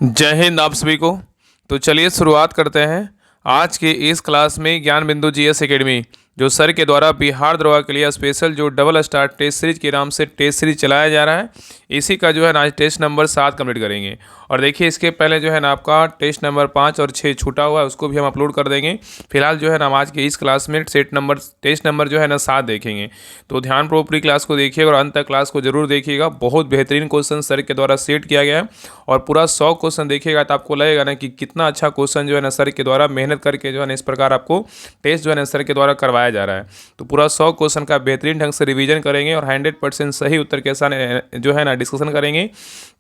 जय हिंद आप सभी को। तो चलिए शुरुआत करते हैं आज के इस क्लास में ज्ञान बिंदु जीएस एकेडमी जो सर के द्वारा बिहार दरोगा के लिए स्पेशल जो डबल स्टार टेस्ट सीरीज के नाम से टेस्ट सीरीज चलाया जा रहा है। इसी का जो है ना आज टेस्ट नंबर 7 कंप्लीट करेंगे। और देखिए इसके पहले जो है ना आपका टेस्ट नंबर 5 और 6 छूटा हुआ है, उसको भी हम अपलोड कर देंगे। फिलहाल जो है ना आज के इस क्लास में टेस्ट नंबर जो है ना 7 देखेंगे। तो ध्यानपूर्वक पूरी क्लास को देखिएगा और अंत तक क्लास को जरूर देखिएगा। बहुत बेहतरीन क्वेश्चन सर के द्वारा सेट किया गया है और पूरा 100 क्वेश्चन देखिएगा तो आपको लगेगा ना कि कितना अच्छा क्वेश्चन जो है ना सर के द्वारा मेहनत करके जो है ना इस प्रकार आपको टेस्ट जो है ना सर के द्वारा करवाया जा रहा है। तो पूरा 100 क्वेश्चन का बेहतरीन ढंग से रिवीजन करेंगे और 100% सही उत्तर के साथ जो है ना डिस्कशन करेंगे।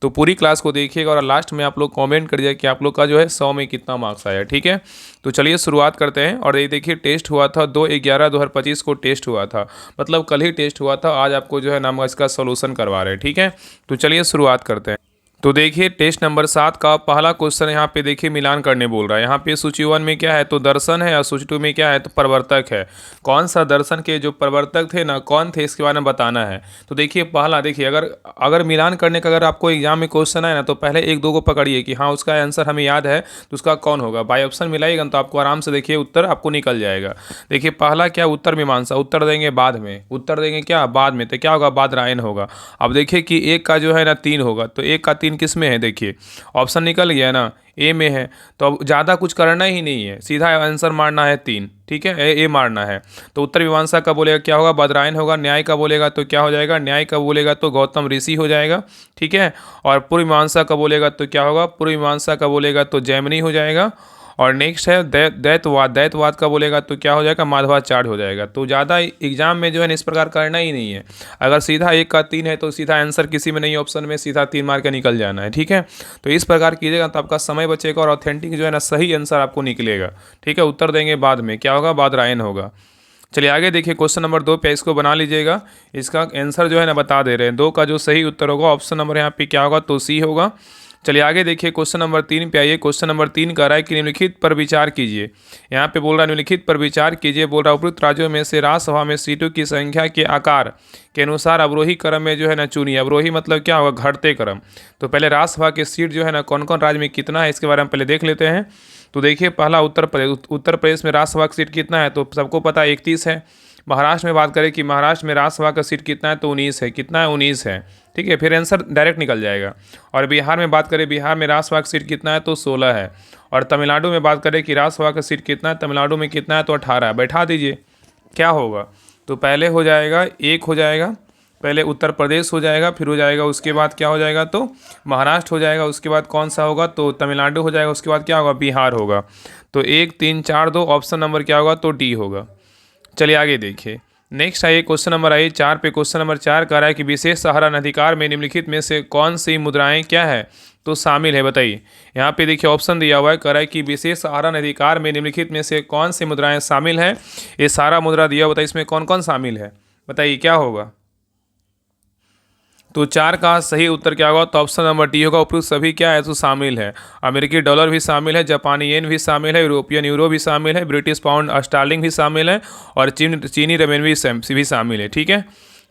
तो पूरी क्लास को देखिएगा और लास्ट में आप लोग कमेंट करिए कि आप लोग का जो है 100 में कितना मार्क्स आया। ठीक है, तो चलिए शुरुआत करते हैं। और ये देखिए टेस्ट हुआ था 2/11/2025 को टेस्ट हुआ था, मतलब कल ही टेस्ट हुआ था। आज आपको जो है नाम इसका सोल्यूशन करवा रहे हैं। ठीक है, तो चलिए शुरुआत करते हैं। तो देखिए टेस्ट नंबर 7 का पहला क्वेश्चन यहाँ पे देखिए मिलान करने बोल रहा है। यहाँ पे सूची 1 में क्या है तो दर्शन है और सूची 2 में क्या है तो प्रवर्तक है। कौन सा दर्शन के जो प्रवर्तक थे ना कौन थे इसके बारे में बताना है। तो देखिए पहला देखिए अगर मिलान करने का अगर आपको एग्जाम में क्वेश्चन है ना तो पहले 1-2 को पकड़िए कि हाँ उसका आंसर हमें याद है तो उसका कौन होगा। बाई ऑप्शन मिलाइएगा तो आपको आराम से देखिए उत्तर आपको निकल जाएगा। देखिए पहला क्या उत्तर मीमांसा, उत्तर देंगे बाद में, उत्तर देंगे क्या बाद में, तो क्या होगा बादरायण होगा। अब देखिए कि एक का जो है ना 3 होगा तो एक का 3 किस में है, देखिए ऑप्शन निकल गया ना ए में है। तो अब ज़्यादा कुछ करना ही नहीं है, सीधा आंसर मारना है 3। ठीक है, ए मारना है। तो उत्तर मीमांसा का बोलेगा क्या होगा बादरायण होगा। न्याय का बोलेगा तो क्या हो जाएगा, न्याय का बोलेगा तो गौतम ऋषि हो जाएगा। ठीक है, और पूर्व मीमांसा का बोलेगा तो क्या होगा, पूर्व मीमांसा का बोलेगा तो जैमिनी हो जाएगा। और नेक्स्ट है दैतवाद, दैतवाद का बोलेगा तो क्या हो जाएगा माधवाचार्य हो जाएगा। तो ज़्यादा एग्जाम में जो है इस प्रकार करना ही नहीं है। अगर सीधा 1 का 3 है तो सीधा आंसर किसी में नहीं, ऑप्शन में सीधा 3 मार के निकल जाना है। ठीक है, तो इस प्रकार कीजिएगा तो आपका समय बचेगा और ऑथेंटिक जो है ना सही आंसर आपको निकलेगा। ठीक है, उत्तर देंगे बाद में, क्या होगा बादरायण होगा। चलिए आगे देखिए क्वेश्चन नंबर 2 पे इसको बना लीजिएगा। इसका आंसर जो है ना बता दे रहे हैं। 2 का जो सही उत्तर होगा ऑप्शन नंबर यहाँ पे क्या होगा तो सी होगा। चलिए आगे देखिए क्वेश्चन नंबर 3 पे आइए। क्वेश्चन नंबर 3 कह रहा है कि निम्नलिखित पर विचार कीजिए। यहाँ पे बोल रहा है निम्नलिखित पर विचार कीजिए, बोल रहा है उपयुक्त राज्यों में से राज्यसभा में सीटों की संख्या के आकार के अनुसार अवरोही क्रम में जो है ना चुनिए। अवरोही मतलब क्या होगा घटते क्रम। तो पहले राज्यसभा के सीट जो है ना कौन कौन राज्य में कितना है इसके बारे में पहले देख लेते हैं। तो देखिए पहला उत्तर प्रदेश में राज्यसभा का सीट कितना है तो सबको पता है 31 है। महाराष्ट्र में बात करें कि महाराष्ट्र में राज्यसभा का सीट कितना है तो 19 है। कितना है 19 है। ठीक है, फिर आंसर डायरेक्ट निकल जाएगा। और बिहार में बात करें, बिहार में राज्यसभा का सीट कितना है तो 16 है। और तमिलनाडु में बात करें कि राज्यसभा का सीट कितना है, तमिलनाडु में कितना है तो 18 है। बैठा दीजिए क्या होगा तो पहले हो जाएगा 1 हो जाएगा, पहले उत्तर प्रदेश हो जाएगा, फिर हो जाएगा उसके बाद क्या हो जाएगा तो महाराष्ट्र हो जाएगा, उसके बाद कौन सा होगा तो तमिलनाडु हो जाएगा, उसके बाद क्या होगा बिहार होगा। तो 1 3 4 2 ऑप्शन नंबर क्या होगा तो डी होगा। चलिए आगे देखिए नेक्स्ट आइए क्वेश्चन नंबर 4 पे। क्वेश्चन नंबर 4 कह रहा है कि विशेष सहारा अधिकार में निम्नलिखित में से कौन सी मुद्राएं क्या है तो शामिल है, बताइए। यहाँ पे देखिए ऑप्शन दिया हुआ है, कह रहा है कि विशेष सहारा अधिकार में निम्नलिखित में से कौन सी मुद्राएं शामिल है। ये सारा मुद्रा दिया हुआ, बताइए इसमें कौन कौन शामिल है, बताइए क्या होगा। तो 4 का सही उत्तर क्या होगा तो ऑप्शन नंबर डी होगा। उपयुक्त सभी क्या है तो शामिल है। अमेरिकी डॉलर भी शामिल है, जापानी येन भी शामिल है, यूरोपियन यूरो भी शामिल है, ब्रिटिश पाउंड स्टार्लिंग भी शामिल है और चीनी रेमेनवी भी शामिल है। ठीक है,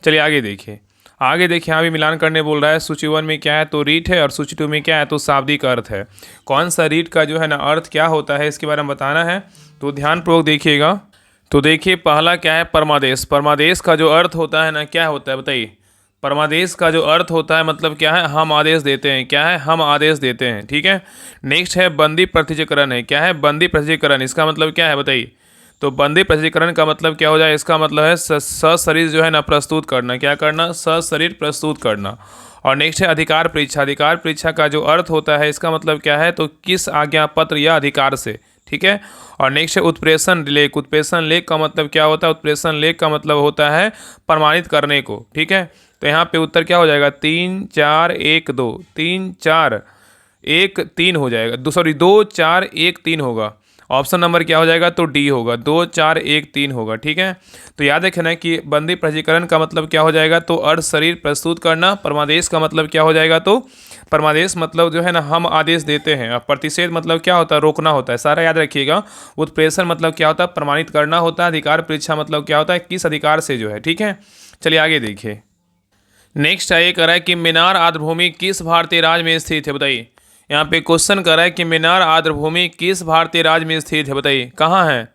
चलिए आगे देखिए। आगे देखिए यहाँ भी मिलान करने बोल रहा है। सूची 1 में क्या है तो रीट है और सूची 2 में क्या है तो शाब्दिक अर्थ है। कौन सा रीट का जो है ना अर्थ क्या होता है इसके बारे में बताना है। तो ध्यानपूर्वक देखिएगा। तो देखिए पहला क्या है परमादेश। परमादेश का जो अर्थ होता है ना क्या होता है बताइए। परमादेश का जो अर्थ होता है मतलब क्या है हम आदेश देते हैं, क्या है हम आदेश देते हैं। ठीक है, नेक्स्ट है बंदी प्रत्यजीकरण है। क्या है बंदी प्रत्यजीकरण, इसका मतलब क्या है बताइए। तो बंदी प्रत्यजीकरण का मतलब क्या हो जाए, इसका मतलब है सशरीर जो है ना प्रस्तुत करना, क्या करना सशरीर प्रस्तुत करना। और नेक्स्ट है अधिकार परीक्षा। अधिकार परीक्षा का जो अर्थ होता है इसका मतलब क्या है तो किस आज्ञा पत्र या अधिकार से। ठीक है, और नेक्स्ट है उत्प्रेषण लेख। उत्प्रेषण लेख का मतलब क्या होता है, उत्प्रेषण लेख का मतलब होता है प्रमाणित करने को। ठीक है, तो यहाँ पे उत्तर क्या हो जाएगा 3 4 1 2 3 4 1 3 हो जाएगा, 2 4 1 3 होगा। ऑप्शन नंबर क्या हो जाएगा तो डी होगा, 2 4 1 3 होगा। ठीक है, तो याद रखना कि बंदी प्रत्यजीकरण का मतलब क्या हो जाएगा तो अर्ध शरीर प्रस्तुत करना। परमादेश का मतलब क्या हो जाएगा तो परमादेश मतलब जो है ना हम आदेश देते हैं। प्रतिषेध मतलब क्या होता है रोकना होता है, सारा याद रखिएगा। उत्प्रेषण मतलब क्या होता है प्रमाणित करना होता है। अधिकार परीक्षा मतलब क्या होता है किस अधिकार से जो है। ठीक है, चलिए आगे देखिए। नेक्स्ट है ये कह रहा है कि मीनार आर्द्रभूमि किस भारतीय राज्य में स्थित है, बताइए। यहाँ पे क्वेश्चन कर रहा है कि मेनार आर्द्रभूमि किस भारतीय राज्य में स्थित है, बताइए कहाँ है।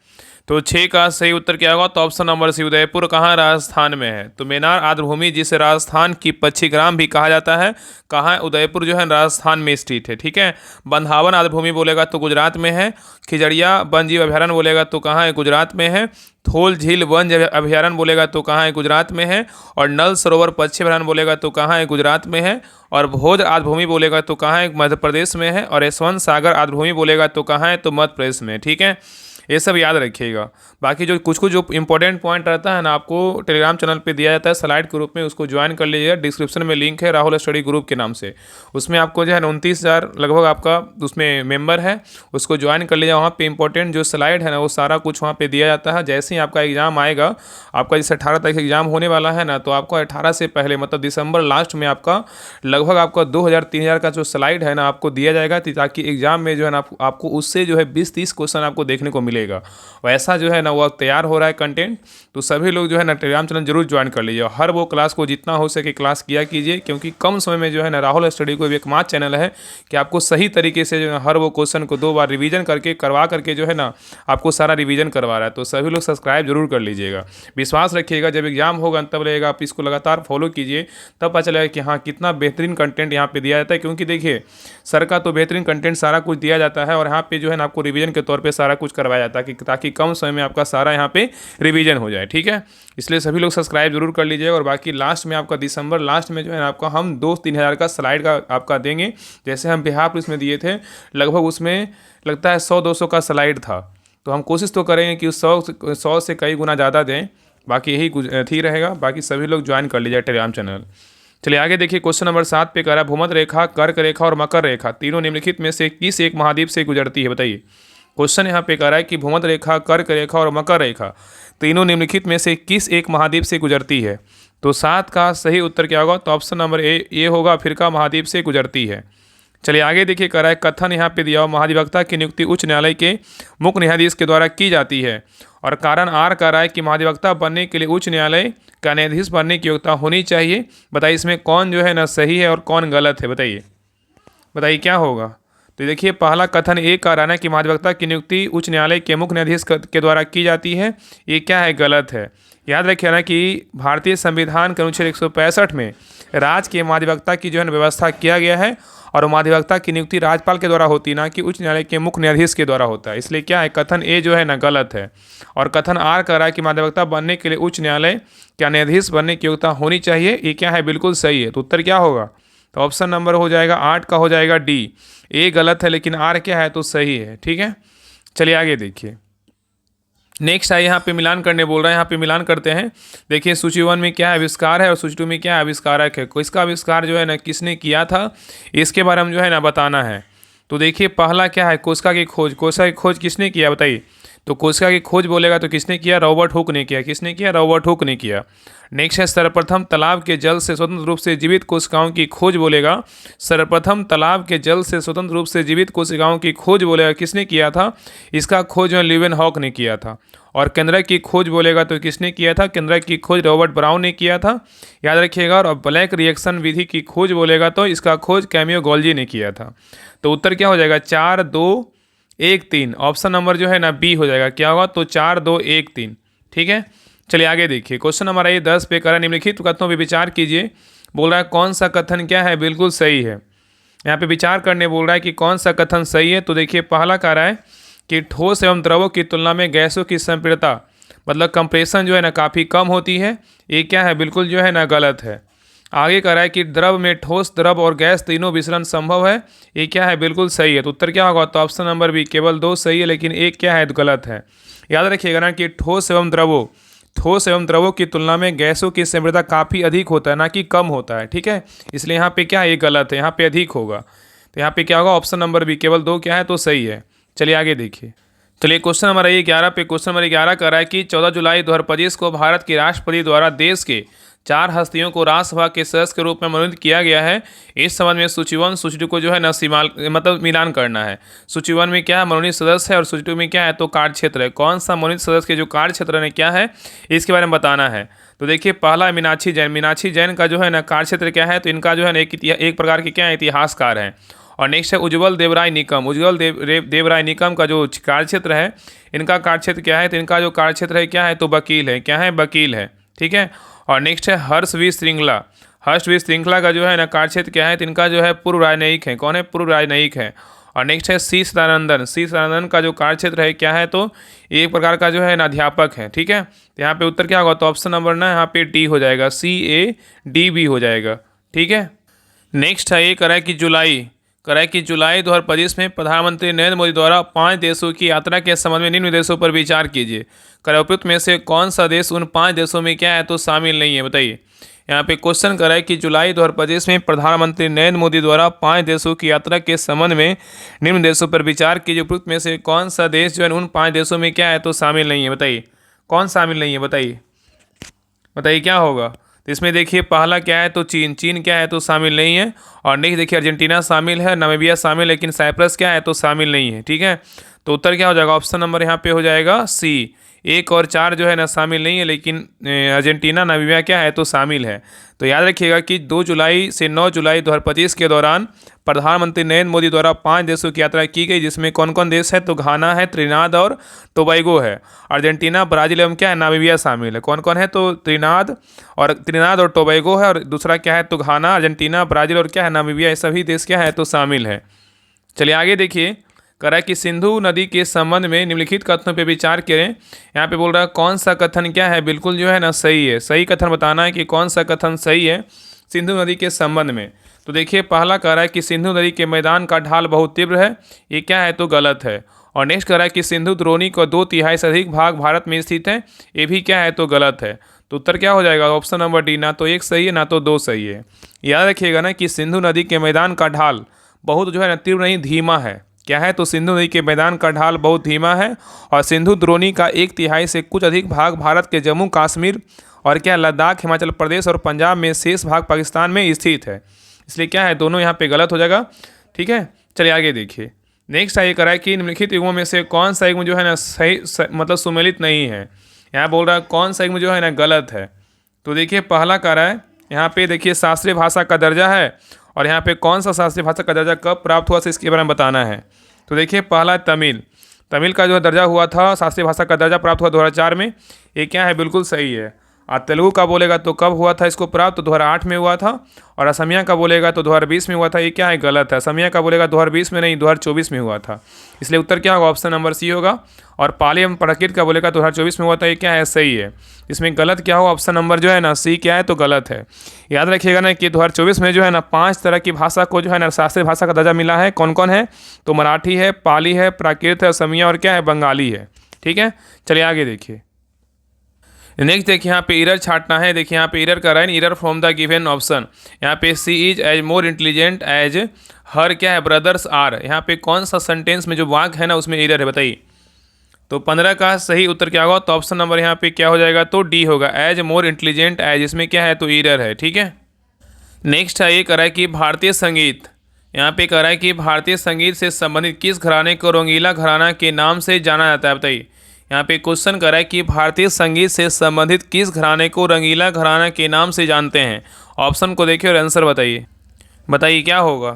तो 6 का सही उत्तर क्या होगा, तो ऑप्शन नंबर सी उदयपुर कहाँ राजस्थान में है। तो मेनार आर्द्रभूमि जिसे राजस्थान की पक्षीग्राम भी कहा जाता है, कहाँ है, उदयपुर जो है राजस्थान में स्थित है। ठीक है। बंधावन आर्द्रभूमि बोलेगा तो गुजरात में है। खिजड़िया वन जीव अभयारण्य बोलेगा तो कहाँ है, गुजरात में है। थोल झील वन अभयारण्य बोलेगा तो कहाँ है, गुजरात में है। और नल सरोवर पक्षी अभयारण्य बोलेगा तो कहाँ है, गुजरात में है। और भोज आर्द्रभूमि बोलेगा तो कहाँ है, मध्य प्रदेश में है। और यशवंत सागर आर्द्रभूमि बोलेगा तो कहाँ है, तो मध्य प्रदेश में। ठीक है, ये सब याद रखिएगा। बाकी जो कुछ जो इंपॉर्टेंट पॉइंट रहता है ना, आपको टेलीग्राम चैनल पे दिया जाता है स्लाइड के रूप में, उसको ज्वाइन कर लीजिएगा। डिस्क्रिप्शन में लिंक है राहुल स्टडी ग्रुप के नाम से, उसमें आपको जो है 29,000 लगभग आपका उसमें मेंबर है, उसको ज्वाइन कर लीजिए। वहाँ पे इंपॉर्टेंट जो स्लाइड है ना, वो सारा कुछ वहाँ पे दिया जाता है। जैसे ही आपका एग्जाम आएगा, आपका जैसे 18 तारीख एग्जाम होने वाला है ना, तो आपको 18 से पहले मतलब दिसंबर लास्ट में आपका लगभग आपका 2,000-3,000 का जो स्लाइड है ना आपको दिया जाएगा, ताकि एग्जाम में जो है ना आपको उससे जो है 20-30 क्वेश्चन आपको देखने को मिलेगा। वैसा जो है ना वो तैयार हो रहा है कंटेंट, तो सभी लोग जो है ना टेलीग्राम चैनल जरूर ज्वाइन कर लीजिए। हर वो क्लास को जितना हो सके क्लास किया कीजिए, क्योंकि कम समय में जो है ना राहुल स्टडी को एकमात्र चैनल है कि आपको सही तरीके से जो है हर वो क्वेश्चन को 2 बार रिवीजन करवा करके जो है ना आपको सारा रिवीजन करवा रहा है। तो सभी लोग सब्सक्राइब जरूर कर लीजिएगा। विश्वास रखिएगा, जब एग्जाम होगा तब रहेगा, आप इसको लगातार फॉलो कीजिए, तब पता चलेगा कि हाँ कितना बेहतरीन कंटेंट यहाँ पे दिया जाता है। क्योंकि देखिए सर का तो बेहतरीन कंटेंट सारा कुछ दिया जाता है, और यहाँ पे जो है ना आपको रिवीजन के तौर पे सारा कुछ करवाया जाता है, ताकि कम समय में आपका सारा यहाँ पे रिवीजन हो जाए। ठीक है, इसलिए सभी लोग सब्सक्राइब जरूर कर लीजिएगा। और बाकी लास्ट में आपका दिसंबर लास्ट में जो है ना आपका हम 2-3 हज़ार का स्लाइड का आपका देंगे। जैसे हम बिहार पुलिस में दिए थे, लगभग उसमें लगता है 100-200 का स्लाइड था, तो हम कोशिश तो करेंगे कि 100 से कई गुना ज़्यादा दें। बाकी यही ठीक रहेगा। बाकी सभी लोग ज्वाइन कर लीजिए टेलीग्राम चैनल। चलिए आगे देखिए, क्वेश्चन नंबर 7 पे कह रहा है भूमध्य रेखा, कर्क रेखा और मकर रेखा तीनों निम्नलिखित में से किस एक महाद्वीप से गुजरती है, बताइए। क्वेश्चन यहाँ पे कह रहा है कि भूमध्य रेखा, कर्क रेखा और मकर रेखा तीनों निम्नलिखित में से किस एक महाद्वीप से गुजरती है। तो 7 का सही उत्तर क्या होगा, तो ऑप्शन नंबर ए होगा, अफ्रीका महाद्वीप से गुजरती है। चलिए आगे देखिए, कह रहा है कथन यहाँ पे दिया हुआ, महाधिवक्ता की नियुक्ति उच्च न्यायालय के मुख्य न्यायाधीश के द्वारा की जाती है। और कारण आर कह रहा है कि महाधिवक्ता बनने के लिए उच्च न्यायालय का न्यायाधीश बनने की योग्यता होनी चाहिए। बताइए इसमें कौन जो है ना सही है और कौन गलत है, बताइए क्या होगा। तो देखिए पहला कथन एक कह रहा है कि महाधिवक्ता की नियुक्ति उच्च न्यायालय के मुख्य न्यायाधीश के द्वारा की जाती है, ये क्या है, गलत है। याद रखिए ना कि भारतीय संविधान के अनुच्छेद 165 में राज्य के महाधिवक्ता की जो है व्यवस्था किया गया है, और महाधिवक्ता की नियुक्ति राज्यपाल के द्वारा होती है, ना कि उच्च न्यायालय के मुख्य न्यायाधीश के द्वारा होता है। इसलिए क्या है, कथन ए जो है ना गलत है। और कथन आर कह रहा है कि महाधिवक्ता बनने के लिए उच्च न्यायालय का न्यायाधीश बनने की योग्यता होनी चाहिए, ये क्या है, बिल्कुल सही है। तो उत्तर क्या होगा, तो ऑप्शन नंबर हो जाएगा 8 का हो जाएगा डी। ए गलत है लेकिन आर क्या है, तो सही है। ठीक है, चलिए आगे देखिए। नेक्स्ट है यहाँ पे मिलान करने बोल रहा है, यहाँ पे मिलान करते हैं। देखिए सूची 1 में क्या आविष्कार है और सूची 2 में क्या आविष्कारक है। इसका आविष्कार जो है ना किसने किया था, इसके बारे में जो है ना बताना है। तो देखिए पहला क्या है, कोशिका की खोज। कोशिका की खोज किसने किया, बताइए। तो कोशिका की खोज बोलेगा तो किसने किया, रॉबर्ट हुक ने किया। किसने किया, रॉबर्ट हुक ने किया। नेक्स्ट है सर्वप्रथम तालाब के जल से स्वतंत्र रूप से जीवित कोशिकाओं की खोज बोलेगा। सर्वप्रथम तालाब के जल से स्वतंत्र रूप से जीवित कोशिकाओं की खोज बोलेगा, किसने किया था, इसका खोज जो है ल्यूवेनहॉक ने किया था। और केंद्रक की खोज बोलेगा तो किसने किया था, केंद्रक की खोज रॉबर्ट ब्राउन ने किया था, याद रखिएगा। और ब्लैक रिएक्शन विधि की खोज बोलेगा तो इसका खोज कैमियो गोल्जी ने किया था। तो उत्तर क्या हो जाएगा, 4, 2, 1, 3। ऑप्शन नंबर जो है ना बी हो जाएगा। क्या होगा, तो 4, 2, 1, 3। ठीक है, चलिए आगे देखिए। क्वेश्चन नंबर 10 पे करा निम्नलिखित कथनों पे विचार कीजिए। बोल रहा है कौन सा कथन क्या है, बिल्कुल सही है। यहाँ पे विचार करने बोल रहा है कि कौन सा कथन सही है। तो देखिए पहला कह रहा है कि ठोस एवं द्रवों की तुलना में गैसों की संपीड़ितता मतलब कंप्रेशन जो है ना काफ़ी कम होती है, ये क्या है, बिल्कुल जो है ना गलत है। आगे कह रहा है कि द्रव में ठोस, द्रव और गैस तीनों मिश्रण संभव है, ये क्या है, बिल्कुल सही है। तो उत्तर क्या होगा, तो ऑप्शन नंबर बी, केवल 2 सही है लेकिन एक क्या है, गलत है। याद रखिएगा ना कि ठोस एवं द्रवों की तुलना में गैसों की संपीड़ितता काफ़ी अधिक होता है, ना कि कम होता है। ठीक है, इसलिए यहाँ पे क्या है, ये गलत है, यहाँ पे अधिक होगा। तो यहाँ पे क्या होगा, ऑप्शन नंबर बी, केवल 2 क्या है, तो सही है। चलिए आगे देखिए। चलिए क्वेश्चन नंबर 11 पे क्वेश्चन नंबर 11 कर रहा है कि 14 जुलाई 2025 को भारत के राष्ट्रपति द्वारा देश के 4 हस्तियों को राज्यसभा के सदस्य के रूप में मनोनीत किया गया है। इस संबंध में सूची 1 सूची 2 को जो है ना मिलान करना है। सूची 1 में क्या है, मनोनीत सदस्य है, और सूची 2 में क्या है, तो कार्य क्षेत्र है। कौन सा मनोनीत सदस्य के जो कार्य क्षेत्र है क्या है, इसके बारे में बताना है। तो देखिए पहला मीनाक्षी जैन का जो है ना कार्य क्षेत्र क्या है, तो इनका जो है ना एक प्रकार के क्या है, इतिहासकार हैं। और नेक्स्ट है उज्ज्वल देवराय निकम। उज्ज्वल देवराय निकम का जो कार्यक्षेत्र है, इनका कार्यक्षेत्र क्या है, तो इनका जो कार्यक्षेत्र है क्या है, तो वकील है। क्या है, वकील है। ठीक है। और नेक्स्ट है हर्ष वी श्रृंगला। हर्ष वी श्रृंखला का जो है ना कार्यक्षेत्र क्या है, तो इनका जो है पूर्व राजनयिक है। कौन है, पूर्व राजनयिक है। और नेक्स्ट है सी सदानंदन। सी सदानंदन का जो कार्यक्षेत्र है क्या है, तो एक प्रकार का जो है ना अध्यापक है। ठीक है। तो यहाँ पे उत्तर क्या होगा, तो ऑप्शन नंबर ना यहाँ पे डी हो जाएगा, CADB हो जाएगा। ठीक है। नेक्स्ट है ये कराए कि जुलाई 2025 में प्रधानमंत्री नरेंद्र मोदी द्वारा 5 देशों की यात्रा के संबंध में निम्न देशों पर विचार कीजिए। कराए उपयुक्त में से कौन सा देश उन 5 देशों में क्या है, तो शामिल नहीं है। बताइए। यहाँ पे क्वेश्चन कराए कि जुलाई 2025 में प्रधानमंत्री नरेंद्र मोदी द्वारा 5 देशों की यात्रा के संबंध में निम्न देशों पर विचार कीजिए। उपयुक्त में से कौन सा देश जो है उन 5 देशों में क्या है, तो शामिल नहीं है। बताइए कौन शामिल नहीं है, बताइए क्या होगा। तो इसमें देखिए पहला क्या है, तो चीन क्या है, तो शामिल नहीं है। और नेक्स्ट देखिए अर्जेंटीना शामिल है, नामीबिया शामिल, लेकिन साइप्रस क्या है, तो शामिल नहीं है। ठीक है। तो उत्तर क्या हो जाएगा, ऑप्शन नंबर यहाँ पे हो जाएगा सी। 1 और 4 जो है ना शामिल नहीं है, लेकिन अर्जेंटीना, नामीबिया क्या है, तो शामिल है। तो याद रखिएगा कि 2 जुलाई से 9 जुलाई 2025 के दौरान प्रधानमंत्री नरेंद्र मोदी द्वारा 5 देशों की यात्रा की गई, जिसमें कौन कौन देश है, तो घाना है, त्रिनाद और टोबैगो है। अर्जेंटीना, ब्राज़ील एवं क्या है, नामीबिया शामिल है। कौन कौन है, तो त्रिनाद और टोबैगो है, और दूसरा क्या है, तो घाना, अर्जेंटीना, ब्राज़ील और क्या है, नामीबिया, ये सभी देश क्या है, तो शामिल है। चलिए आगे देखिए। करा कि सिंधु नदी के संबंध में निम्नलिखित कथनों पर विचार करें। यहाँ पे बोल रहा है कौन सा कथन क्या है, बिल्कुल जो है ना सही है। सही कथन बताना है कि कौन सा कथन सही है सिंधु नदी के संबंध में। तो देखिए पहला कह रहा है कि सिंधु नदी के मैदान का ढाल बहुत तीव्र है, ये क्या है, तो गलत है। और नेक्स्ट कह रहा है कि सिंधु द्रोणी का 2/3 से अधिक भाग भारत में स्थित है, ये भी क्या है, तो गलत है। तो उत्तर क्या हो जाएगा, ऑप्शन नंबर डी, ना तो 1 सही है ना तो 2 सही है। याद रखिएगा ना कि सिंधु नदी के मैदान का ढाल बहुत जो है ना तीव्र नहीं, धीमा है। क्या है, तो सिंधु नदी के मैदान का ढाल बहुत धीमा है। और सिंधु द्रोणी का 1/3 से कुछ अधिक भाग भारत के जम्मू कश्मीर और क्या लद्दाख, हिमाचल प्रदेश और पंजाब में, शेष भाग पाकिस्तान में स्थित है। इसलिए क्या है, दोनों यहाँ पे गलत हो जाएगा। ठीक है। चलिए आगे देखिए। नेक्स्ट ये करा है कि निम्नलिखित युग्मों में से कौन सा युग्म जो है ना सही मतलब सुमेलित नहीं है। यहाँ बोल रहा है कौन सा युग्म जो है ना गलत है। तो देखिए पहला कह रहा है, यहाँ पे देखिए शास्त्रीय भाषा का दर्जा है, और यहाँ पे कौन सा शास्त्रीय भाषा का दर्जा कब प्राप्त हुआ, इसके बारे में बताना है। तो देखिए पहला तमिल का जो दर्जा हुआ था, शास्त्रीय भाषा का दर्जा प्राप्त हुआ 2004 में, ये क्या है, बिल्कुल सही है। और तेलुगु का बोलेगा तो कब हुआ था इसको प्राप्त, तो 2008 में हुआ था। और असमिया का बोलेगा तो 2020 में हुआ था, ये क्या है, गलत है। असमिया का बोलेगा 2020 में नहीं, 2024 में हुआ था। इसलिए उत्तर क्या होगा, ऑप्शन नंबर सी होगा। और पाली एवं प्राकृत का बोलेगा 2024 में हुआ था, ये क्या है, सही है। इसमें गलत क्या होगा, ऑप्शन नंबर जो है ना सी क्या है, तो गलत है। याद रखिएगा ना कि 2024 में जो है ना 5 तरह की भाषा को जो है ना शास्त्रीय भाषा का दर्जा मिला है। कौन कौन है, तो मराठी है, पाली है, प्राकृत है, असमिया और क्या है, बंगाली है। ठीक है। चलिए आगे देखिए। नेक्स्ट देखिए यहाँ पे एरर छाटना है। देखिए यहाँ पे एरर कर रहा है, error from the given option. यहाँ पे C is as more intelligent as her क्या है, ब्रदर्स आर। यहाँ पे कौन सा सेंटेंस में जो वाक्य है ना उसमें एरर है, बताइए। तो 15 का सही उत्तर क्या होगा, तो ऑप्शन नंबर यहाँ पे क्या हो जाएगा, तो डी होगा, एज मोर इंटेलिजेंट एज। इसमें क्या है, तो एरर है। ठीक है। नेक्स्ट है ये कह रहा है कि भारतीय संगीत, यहाँ पे कह रहा है कि भारतीय संगीत से संबंधित किस घराने को रंगीला घराना के नाम से जाना जाता है, बताइए। यहाँ पे क्वेश्चन कर रहा है कि भारतीय संगीत से संबंधित किस घराने को रंगीला घराना के नाम से जानते हैं। ऑप्शन को देखिए और आंसर बताइए क्या होगा।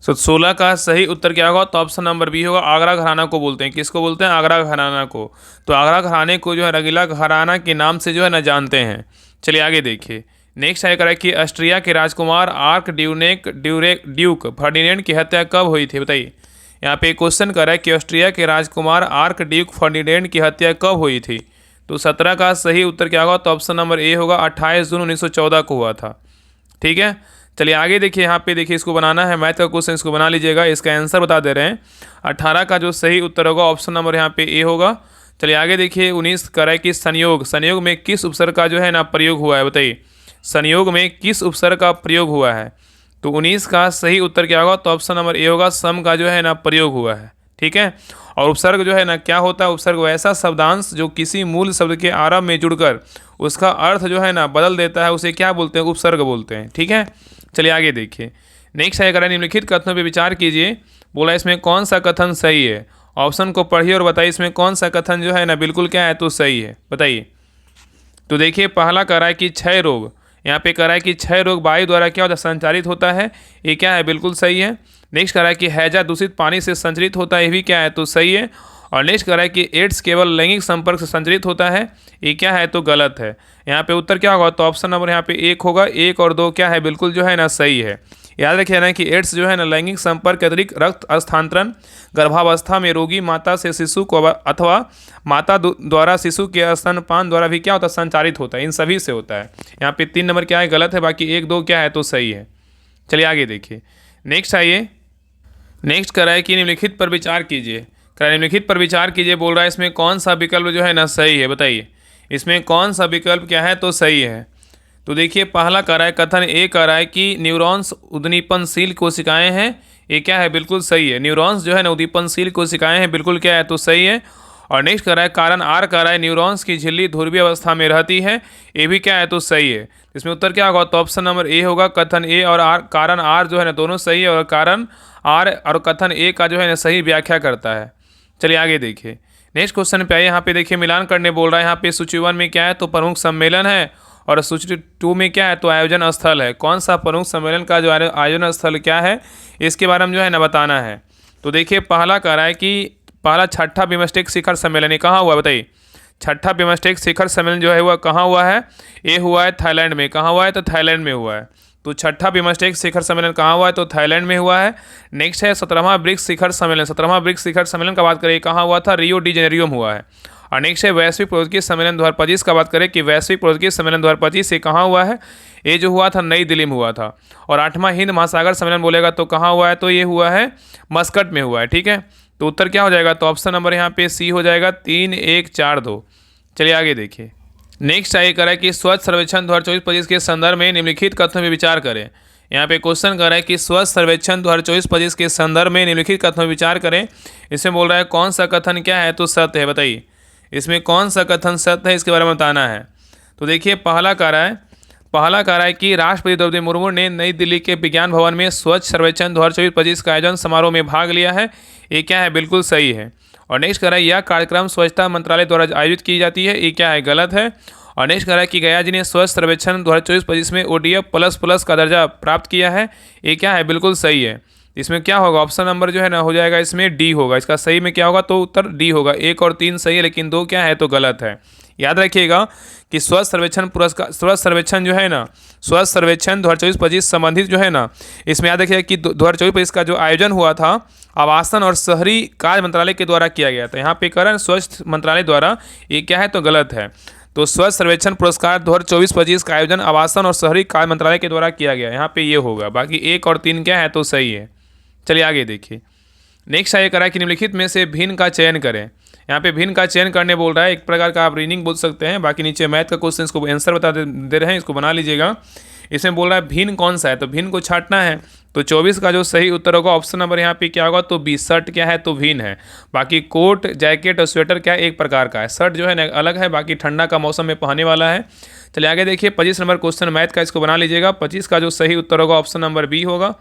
16 का सही उत्तर क्या होगा, तो ऑप्शन नंबर बी होगा, आगरा घराना को बोलते हैं। किसको बोलते हैं, आगरा घराना को। तो आगरा घराने को जो है रंगीला घराना के नाम से जो है ना जानते हैं। चलिए आगे देखिए। नेक्स्ट है करें कि ऑस्ट्रिया के राजकुमार आर्क ड्यूक फर्डिनेंड की हत्या कब हुई थी, बताइए। यहाँ पे क्वेश्चन कर रहा है कि ऑस्ट्रिया के राजकुमार आर्क ड्यूक फर्डिनेंड की हत्या कब हुई थी। तो 17 का सही उत्तर क्या होगा, तो ऑप्शन नंबर ए होगा, 28 जून 1914 को हुआ था। ठीक है। चलिए आगे देखिए। यहाँ पे देखिए इसको बनाना है, मैथ का क्वेश्चन, इसको बना लीजिएगा। इसका आंसर बता दे रहे हैं। 18 का जो सही उत्तर होगा ऑप्शन नंबर यहाँ पे ए होगा। चलिए आगे देखिए। 19 कर रहा है कि संयोग में किस उपसर्ग का जो है ना प्रयोग हुआ है, बताइए। संयोग में किस उपसर्ग का प्रयोग हुआ है। तो 19 का सही उत्तर क्या होगा, तो ऑप्शन नंबर ए होगा, सम का जो है ना प्रयोग हुआ है। ठीक है। और उपसर्ग जो है ना क्या होता है, उपसर्ग वैसा शब्दांश जो किसी मूल शब्द के आरंभ में जुड़कर उसका अर्थ जो है ना बदल देता है, उसे क्या बोलते हैं, उपसर्ग बोलते हैं। ठीक है। चलिए आगे देखिए। नेक्स्ट है, निम्नलिखित कथनों पर विचार कीजिए। बोला इसमें कौन सा कथन सही है। ऑप्शन को पढ़िए और बताइए इसमें कौन सा कथन जो है ना बिल्कुल क्या है, तो सही है, बताइए। तो देखिए पहला कह रहा है कि क्षय रोग, यहाँ पे कह रहा है कि क्षय रोग वायु द्वारा क्या होता है, संचारित होता है, ये क्या है, बिल्कुल सही है। नेक्स्ट कह रहा है कि हैजा दूषित पानी से संचरित होता है, ये भी क्या है, तो सही है। और नेक्स्ट कह रहा है कि एड्स केवल लैंगिक संपर्क से संचरित होता है, ये क्या है, तो गलत है। यहाँ पे उत्तर क्या होगा, तो ऑप्शन नंबर यहाँ पे 1 होगा, 1 और 2 क्या है, बिल्कुल जो है ना सही है। याद रखिए ना कि एड्स जो है ना लैंगिक संपर्क के अतिरिक्त रक्त हस्तांतरण, गर्भावस्था में रोगी माता से शिशु को अथवा माता द्वारा शिशु के स्तनपान द्वारा भी क्या होता है, संचारित होता है, इन सभी से होता है। यहाँ पे 3 नंबर क्या है, गलत है, बाकी 1 2 क्या है, तो सही है। चलिए आगे देखिए। नेक्स्ट आइए, नेक्स्ट कह रहा है कि निम्नलिखित पर विचार कीजिए, कह रहा है निम्नलिखित पर विचार कीजिए, बोल रहा है इसमें कौन सा विकल्प जो है ना सही है, बताइए इसमें कौन सा विकल्प क्या है, तो सही है। तो देखिए पहला कह रहा है, कथन ए कह रहा है कि न्यूरॉन्स उद्दीपनशील कोशिकाएं हैं, ये क्या है, बिल्कुल सही है। न्यूरॉन्स जो है ना उद्दीपनशील कोशिकाएं हैं, बिल्कुल क्या है, तो सही है। और नेक्स्ट कह रहा है कारण आर कह रहा है न्यूरॉन्स की झिल्ली ध्रुवीय अवस्था में रहती है, ये भी क्या है, तो सही है। इसमें उत्तर क्या होगा, तो ऑप्शन नंबर ए होगा, कथन ए और आर, कारण आर जो है ना दोनों सही है, और कारण आर और कथन ए का जो है ना सही व्याख्या करता है। चलिए आगे देखिए। नेक्स्ट क्वेश्चन पे आइए, यहाँ पे देखिए मिलान करने बोल रहा है। यहाँ पे सूची 1 में क्या है, तो प्रमुख सम्मेलन है, और सूची 2 में क्या है, तो आयोजन स्थल है। कौन सा प्रमुख सम्मेलन का जो आयोजन स्थल क्या है, इसके बारे में जो है ना बताना है। तो देखिए पहला कह रहा है कि पहला छठा बिमस्टेक शिखर सम्मेलन, ये कहाँ हुआ, बताइए छठा बिमस्टेक शिखर सम्मेलन जो है वह कहाँ हुआ है, ये हुआ है थाईलैंड में। कहाँ हुआ है, तो थाईलैंड में हुआ है। तो छठा बिमस्टेक शिखर सम्मेलन कहाँ हुआ है, तो थाईलैंड में हुआ है। नेक्स्ट है 17वां ब्रिक्स शिखर सम्मेलन, 17वां ब्रिक्स शिखर सम्मेलन का बात करें कहाँ हुआ था, रियो डी जेनेरियो में हुआ है। और नेक्स्ट है वैश्विक प्रौद्योगिकी सम्मेलन 2025 का बात करें कि वैश्विक प्रौद्योगिकी सम्मेलन 2025 ये कहाँ हुआ है, ये जो हुआ था नई दिल्ली में हुआ था। और 8वां हिंद महासागर सम्मेलन बोलेगा तो कहाँ हुआ है, तो ये हुआ है मस्कट में हुआ है, ठीक है। तो उत्तर क्या हो जाएगा, तो ऑप्शन नंबर यहाँ पे सी हो जाएगा, 3 1 4 2। चलिए आगे देखिए। नेक्स्ट आइए कह रहा है कि स्वच्छ सर्वेक्षण 2024-25 के संदर्भ में निम्नलिखित कथनों पर विचार करें। यहाँ पे क्वेश्चन कर रहा है कि स्वच्छ सर्वेक्षण 2024-25 के संदर्भ में निम्नलिखित कथनों पर विचार करें। इसमें बोल रहा है कौन सा कथन क्या है, तो सत्य है, बताइए इसमें कौन सा कथन सत्य है, इसके बारे में बताना है। तो देखिए पहला कह रहा है कि राष्ट्रपति द्रौपदी मुर्मू ने नई दिल्ली के विज्ञान भवन में स्वच्छ सर्वेक्षण 2024-25 का आयोजन समारोह में भाग लिया है, ये क्या है, बिल्कुल सही है। और नेक्स्ट कह रहा है यह कार्यक्रम स्वच्छता मंत्रालय द्वारा आयोजित की जाती है, ये क्या है, गलत है। और नेक्स्ट कह रहा है कि गया जी ने स्वच्छ सर्वेक्षण 2024-25 में ODF++ का दर्जा प्राप्त किया है, ये क्या है, बिल्कुल सही है। इसमें क्या होगा, ऑप्शन नंबर जो है ना हो जाएगा इसमें डी होगा, इसका सही में क्या होगा, तो उत्तर डी होगा। 1 और 3 सही है, लेकिन 2 क्या है, तो गलत है। याद रखिएगा कि स्वच्छ सर्वेक्षण पुरस्कार, स्वच्छ सर्वेक्षण जो है ना, स्वच्छ सर्वेक्षण 2024-25 संबंधित जो है ना, इसमें याद रखिएगा कि 2024-25 का जो आयोजन हुआ था आवासन और शहरी कार्य मंत्रालय के द्वारा किया गया था। यहाँ पे कह रहा है स्वच्छ मंत्रालय द्वारा, ये क्या है, तो गलत है। तो स्वच्छ सर्वेक्षण पुरस्कार 2024-25 का आयोजन आवासन और शहरी कार्य मंत्रालय के द्वारा किया गया, यहाँ पे ये होगा। बाकी 1 और 3 क्या है, तो सही है। चलिए आगे देखिए। नेक्स्ट आइए करा कि निम्नलिखित में से भिन्न का चयन करें। यहाँ पे भिन्न का चयन करने बोल रहा है, एक प्रकार का आप रीडिंग बोल सकते हैं। बाकी नीचे मैथ का क्वेश्चन इसको आंसर बता दे रहे हैं, इसको बना लीजिएगा। इसमें बोल रहा है भिन्न कौन सा है, तो भिन्न को छांटना है। तो 24 का जो सही उत्तर होगा ऑप्शन नंबर यहाँ पे क्या होगा, तो 20। शर्ट क्या है, तो भिन्न है। बाकी कोट जैकेट और स्वेटर क्या एक प्रकार का है, शर्ट जो है ना अलग है, बाकी ठंडा का मौसम में पहनने वाला है। चलिए आगे देखिए 25 नंबर क्वेश्चन मैथ का, इसको बना लीजिएगा। 25 का जो सही उत्तर होगा ऑप्शन नंबर बी होगा।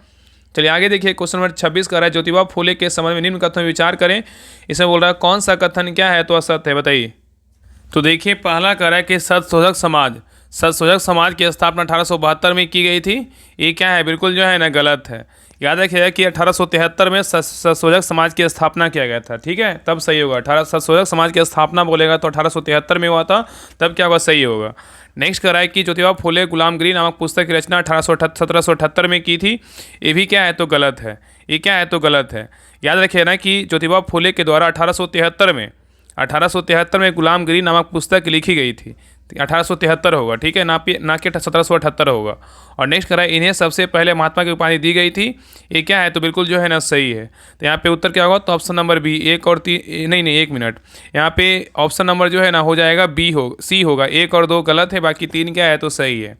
चलिए आगे देखिए क्वेश्चन नंबर 26 कर रहा है ज्योतिबा फूले के संबंध में निम्न कथन विचार करें। इसमें बोल रहा है कौन सा कथन क्या है, तो असत्य है, बताइए। तो देखिए पहला कह रहा है कि सतशोधक समाज की स्थापना 1872 में की गई थी, ये क्या है, बिल्कुल जो है ना गलत है। याद रखिएगा कि 1873 में सतशोधक समाज की स्थापना किया गया था, ठीक है, तब सही होगा। सतशोधक समाज की स्थापना बोलेगा तो 1873 में हुआ था, तब क्या होगा, सही होगा। नेक्स्ट कह रहा है कि ज्योतिबा फूले गुलामगिरी नामक पुस्तक की रचना 1778 में की थी, ये भी क्या है, तो गलत है। ये क्या है, तो गलत है। याद रखिए ना कि ज्योतिबा फूले के द्वारा 1873 में गुलामगिरी नामक पुस्तक लिखी गई थी, 1873 होगा, ठीक है, ना कि 1778 होगा। और नेक्स्ट कह रहा है इन्हें सबसे पहले महात्मा की उपाधि दी गई थी, ये क्या है, तो बिल्कुल जो है ना सही है। तो यहाँ पे उत्तर क्या होगा, तो ऑप्शन नंबर बी। 1 और 3 नहीं 1 मिनट, यहाँ पे ऑप्शन नंबर जो है ना हो जाएगा बी सी होगा। 1 और 2 गलत है, बाकी 3 क्या है, तो सही है।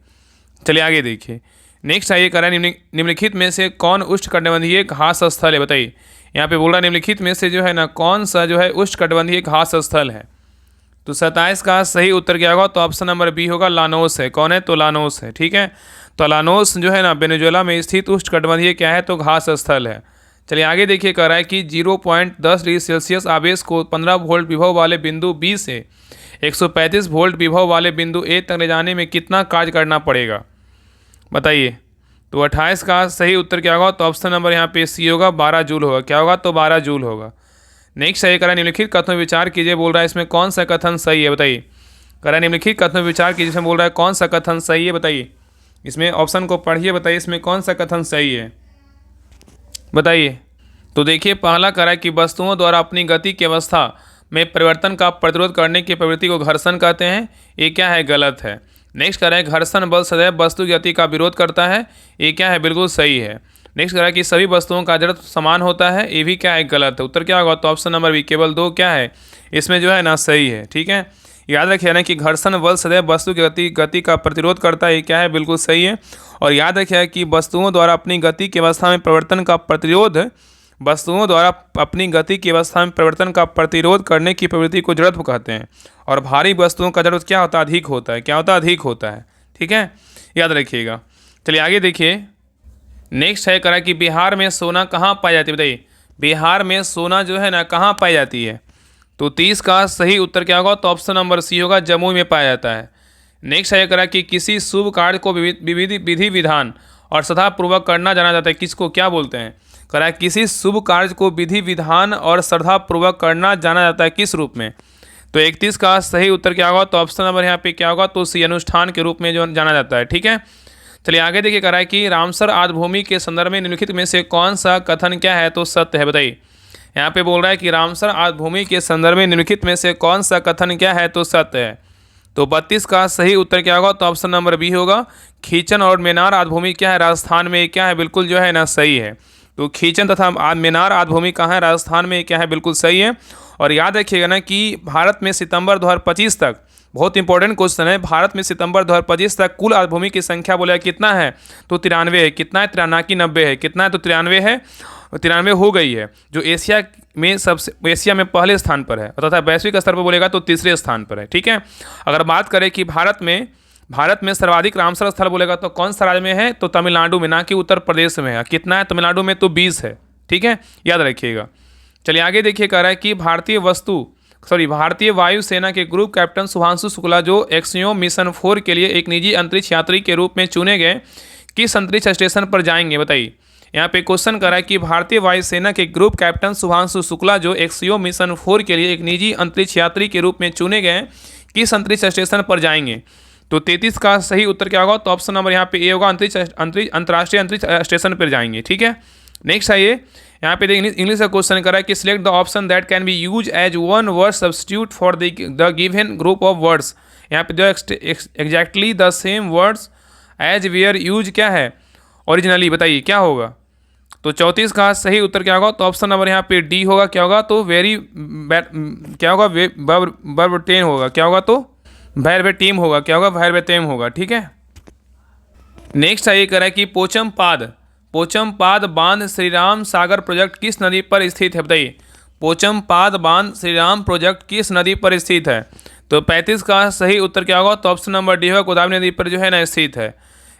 चलिए आगे देखिए। नेक्स्ट आइए कह रहा है निम्नलिखित में से कौन उष्णकटिबंधीय घास स्थल है, बताइए। यहाँ पे बोल रहा है निम्नलिखित में से जो है ना कौन सा जो है उष्णकटिबंधीय घास स्थल है। तो 27 का सही उत्तर क्या होगा, तो ऑप्शन नंबर बी होगा, लानोस है। कौन है, तो लानोस है, ठीक है। तो लानोस जो है ना वेनेजुएला में स्थित उष्णकटिबंधीय क्या है, तो घास स्थल है। चलिए आगे देखिए कह रहा है कि 0.10 डिग्री सेल्सियस आवेश को 15 वोल्ट विभव वाले बिंदु बी से 135 वोल्ट विभव वाले बिंदु ए तक ले जाने में कितना कार्य करना पड़ेगा, बताइए। तो 28 का सही उत्तर क्या होगा, तो ऑप्शन नंबर यहाँ पे सी होगा, 12 जूल होगा। क्या होगा, तो 12 जूल होगा। नेक्स्ट सही करा निम्नलिखित कथन विचार कीजिए, बोल रहा है इसमें कौन सा कथन सही है, बताइए। करा निम्नलिखित कथन विचार कीजिए, इसमें बोल रहा है कौन सा कथन सही है, बताइए। इसमें ऑप्शन को पढ़िए, बताइए इसमें कौन सा कथन सही है, बताइए। तो देखिए पहला करा कि वस्तुओं द्वारा अपनी गति की अवस्था में परिवर्तन का प्रतिरोध करने की प्रवृत्ति को घर्षण कहते हैं, ये क्या है, गलत है। नेक्स्ट करा है घर्षण बल सदैव वस्तु की गति का विरोध करता है, ये क्या है, बिल्कुल सही है। नेक्स्ट करा कि सभी वस्तुओं का जड़त्व समान होता है, ये भी क्या है, गलत है। उत्तर क्या होगा, तो ऑप्शन नंबर बी केवल 2 क्या है, इसमें जो है ना सही है। ठीक है, याद रखिए ना कि घर्षण बल सदैव वस्तु की गति का प्रतिरोध करता है, ये क्या है, बिल्कुल सही है। और याद रखिए कि वस्तुओं द्वारा अपनी गति की अवस्था में परिवर्तन का प्रतिरोध, वस्तुओं द्वारा अपनी गति की अवस्था में परिवर्तन का प्रतिरोध करने की प्रवृत्ति को जड़त्व कहते हैं। और भारी वस्तुओं का जड़त्व क्या होता है, अधिक होता है। क्या होता है, अधिक होता है। ठीक है, याद रखिएगा। चलिए आगे देखिए। नेक्स्ट है करा कि बिहार में सोना कहाँ पाई जाती है, बताइए। बिहार में सोना जो है ना कहाँ पाई जाती है, तो 30 का सही उत्तर क्या होगा, तो ऑप्शन नंबर सी होगा, जमुई में पाया जाता है। नेक्स्ट है करा कि किसी शुभ कार्य को विधि विधान और श्रद्धापूर्वक करना जाना जाता है, किसको क्या बोलते हैं। करा किसी शुभ कार्य को विधि विधान और श्रद्धापूर्वक करना जाना जाता है, किस रूप में। तो 31 का सही उत्तर क्या होगा, तो ऑप्शन नंबर यहाँ पे क्या होगा, तो सी अनुष्ठान के रूप में जो जाना जाता है। ठीक है, चलिए आगे देखिए। करा कि रामसर आदि भूमि के संदर्भ में निम्नलिखित में से कौन सा कथन क्या है, तो सत्य है, बताइए। यहाँ पे बोल रहा है कि रामसर आदि भूमि के संदर्भ में निम्नलिखित में से कौन सा कथन क्या है, तो सत्य है। तो 32 का सही उत्तर क्या होगा, तो ऑप्शन नंबर बी होगा, खींचन और मेनार आदि भूमि क्या है, राजस्थान में, क्या है, बिल्कुल जो है ना सही है। तो खींचन तथा मेनार आदि भूमि कहाँ है, राजस्थान में, क्या है, बिल्कुल सही है। और याद रखिएगा ना कि भारत में सितंबर 2025 तक, बहुत इंपॉर्टेंट क्वेश्चन है, भारत में सितंबर 2025 तक कुल आदि भूमि की संख्या बोला कितना है, तो 93 है। कितना है, 93 की 90 है, कितना है, तो 93 है, 93 हो गई है, जो एशिया में एशिया में पहले स्थान पर है, तथा वैश्विक स्तर पर बोलेगा तो तीसरे स्थान पर है। ठीक है, अगर बात करें कि भारत में सर्वाधिक रामसर स्थल बोलेगा तो कौन सा राज्य में है, तो तमिलनाडु में, ना कि उत्तर प्रदेश में है। कितना है तमिलनाडु में, तो 20 है। ठीक है, याद रखिएगा। चलिए आगे देखिए। कह रहा है कि भारतीय वायुसेना के ग्रुप कैप्टन शुभांशु शुक्ला जो एक्सियोम मिशन 4 के लिए एक निजी अंतरिक्ष यात्री के रूप में चुने गए, किस अंतरिक्ष स्टेशन पर जाएंगे, बताइए। यहाँ पे क्वेश्चन कर रहा है कि भारतीय वायुसेना के ग्रुप कैप्टन शुभांशु शुक्ला जो एक्सियोम मिशन 4 के लिए एक निजी अंतरिक्ष यात्री के रूप में चुने गए, किस अंतरिक्ष स्टेशन पर जाएंगे। तो 33 का सही उत्तर क्या होगा, तो ऑप्शन नंबर यहाँ पे ए होगा, अंतर्राष्ट्रीय अंतरिक्ष स्टेशन पर जाएंगे। ठीक है, नेक्स्ट है ये, यहाँ पे इंग्लिश का क्वेश्चन करा है कि select the option that can be use as one word substitute for the given group of words. यहाँ पे जो exactly the same words as were use क्या है, ओरिजिनली, बताइए क्या होगा। तो 34 का सही उत्तर क्या होगा, तो ऑप्शन नंबर यहाँ पे डी होगा। क्या होगा, तो क्या होगा, वर्बटेम होगा। क्या होगा, तो वर्बटेम होगा। क्या होगा, वर्बटेम होगा। ठीक है, नेक्स्ट है ये कह रहा है कि पोचमपाद बांध श्री राम सागर प्रोजेक्ट किस नदी पर स्थित है, बताइए। पोचमपाद बांध श्री राम प्रोजेक्ट किस नदी पर स्थित है। तो 35 का सही उत्तर क्या होगा, तो ऑप्शन नंबर डी होगा, गोदावरी नदी पर जो है ना स्थित है।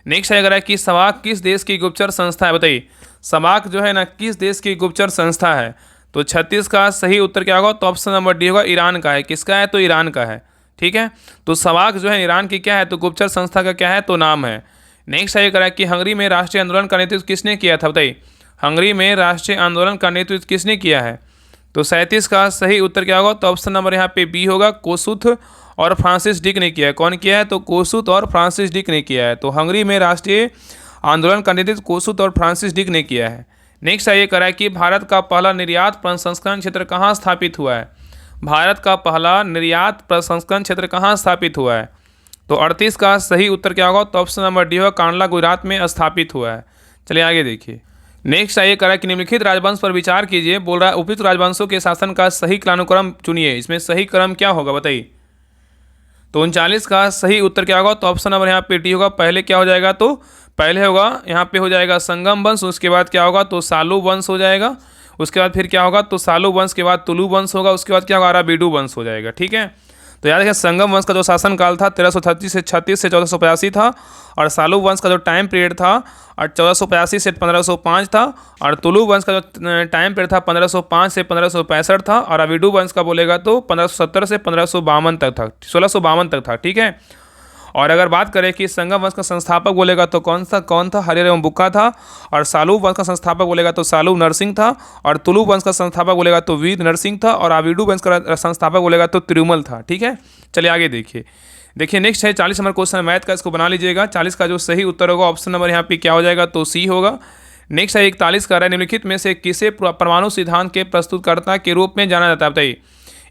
नेक्स्ट है कह रहा है कि सवाक किस देश की गुप्तचर संस्था है, बताइए। सवाक जो है ना किस देश की गुप्तचर संस्था है। तो 36 का सही उत्तर क्या होगा, तो ऑप्शन नंबर डी होगा, ईरान का है। किसका है, तो ईरान का है। ठीक है, तो सवाक जो है ईरान की क्या है, तो गुप्तचर संस्था का क्या है, तो नाम है। नेक्स्ट है करा कि हंगरी में राष्ट्रीय आंदोलन का नेतृत्व किसने किया था, बताइए। हंगरी में राष्ट्रीय आंदोलन का नेतृत्व किसने किया है। तो 37 का सही उत्तर क्या होगा, तो ऑप्शन नंबर यहाँ पे बी होगा, कोसुथ और फ्रांसिस डिक ने किया है। कौन किया है, तो कोसुथ और फ्रांसिस डिक ने किया है। तो हंगरी में राष्ट्रीय आंदोलन का नेतृत्व कोसुथ और फ्रांसिस डिक ने किया है। नेक्स्ट है ये करा है कि भारत का पहला निर्यात प्रसंस्करण क्षेत्र कहाँ स्थापित हुआ है। भारत का पहला निर्यात प्रसंस्करण क्षेत्र कहाँ स्थापित हुआ है। तो 38 का सही उत्तर क्या होगा, तो ऑप्शन नंबर डी होगा, कांडला गुजरात में स्थापित हुआ है। चलिए आगे देखिए। नेक्स्ट आइए करा कि निम्नलिखित राजवंश पर विचार कीजिए। बोल रहा है उपयुक्त राजवंशों के शासन का सही कालानुक्रम चुनिए। इसमें सही क्रम क्या होगा, बताइए। तो 39 का सही उत्तर क्या होगा, तो ऑप्शन नंबर यहाँ पे डी होगा। पहले क्या हो जाएगा, तो पहले होगा यहाँ पे हो जाएगा संगम वंश, उसके बाद क्या होगा, तो सालू वंश हो जाएगा। उसके बाद फिर क्या होगा, तो सालू वंश के बाद तुलु वंश होगा। उसके बाद क्या होगा, अराबीडू वंश हो जाएगा। ठीक है, तो याद रखें संगम वंश का जो शासनकाल था 1336 से 1485 था, और सालू वंश का जो टाइम पीरियड था और 1485 से 1505 था, और तुलु वंश का जो टाइम पीरियड था 1505 से 1565 था, और अविडू वंश का बोलेगा तो 1570 से 1552 तक था, 1652 तक था। ठीक है। और अगर बात करें कि संगम वंश का संस्थापक बोलेगा तो कौन था, हरिहर एवं बुक्का था, और सालू वंश का संस्थापक बोलेगा तो सालू नरसिंह था, और तुलु वंश का संस्थापक बोलेगा तो वीर नरसिंह था, और आविडू वंश का संस्थापक बोलेगा तो तिरुमल था। ठीक है। चलिए आगे देखिए नेक्स्ट है 40 नंबर क्वेश्चन मैथ का, इसको बना लीजिएगा। 40 का जो सही उत्तर होगा ऑप्शन नंबर यहाँ पे क्या हो जाएगा, तो सी होगा। नेक्स्ट है 41 का, निम्नलिखित में से किसे परमाणु सिद्धांत के प्रस्तुतकर्ता के रूप में जाना जाता है, बताइए।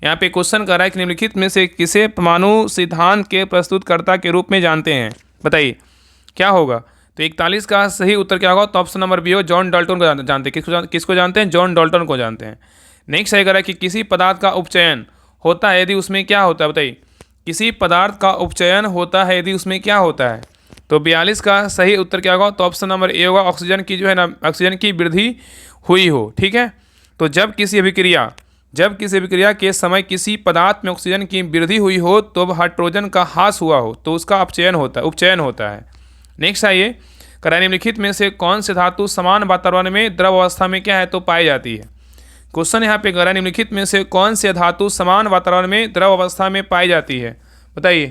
यहाँ पे क्वेश्चन कर रहा है कि निम्नलिखित में से किसे परमाणु सिद्धांत के प्रस्तुतकर्ता के रूप में जानते हैं, बताइए क्या होगा। तो 41 का सही उत्तर क्या होगा, तो ऑप्शन नंबर बी हो, जॉन डाल्टन को जानते हैं। किसको जानते हैं, जॉन डाल्टन को जानते हैं। नेक्स्ट है कह रहा है कि किसी पदार्थ का उपचयन होता है यदि उसमें क्या होता है, बताइए। किसी पदार्थ का उपचयन होता है यदि उसमें क्या होता है, तो 42 का सही उत्तर क्या होगा, तो ऑप्शन नंबर ए होगा, ऑक्सीजन की जो है ना, ऑक्सीजन की वृद्धि हुई हो। ठीक है। तो जब किसी अभिक्रिया के समय किसी पदार्थ में ऑक्सीजन की वृद्धि हुई हो तो हाइड्रोजन का ह्रास हुआ हो तो उसका उपचयन होता है। नेक्स्ट आइए, निम्नलिखित में से कौन से धातु समान वातावरण में द्रव अवस्था में क्या है, तो पाई जाती है। क्वेश्चन यहाँ पे करा, निम्नलिखित में से कौन से धातु समान वातावरण में द्रव अवस्था में पाई जाती है, बताइए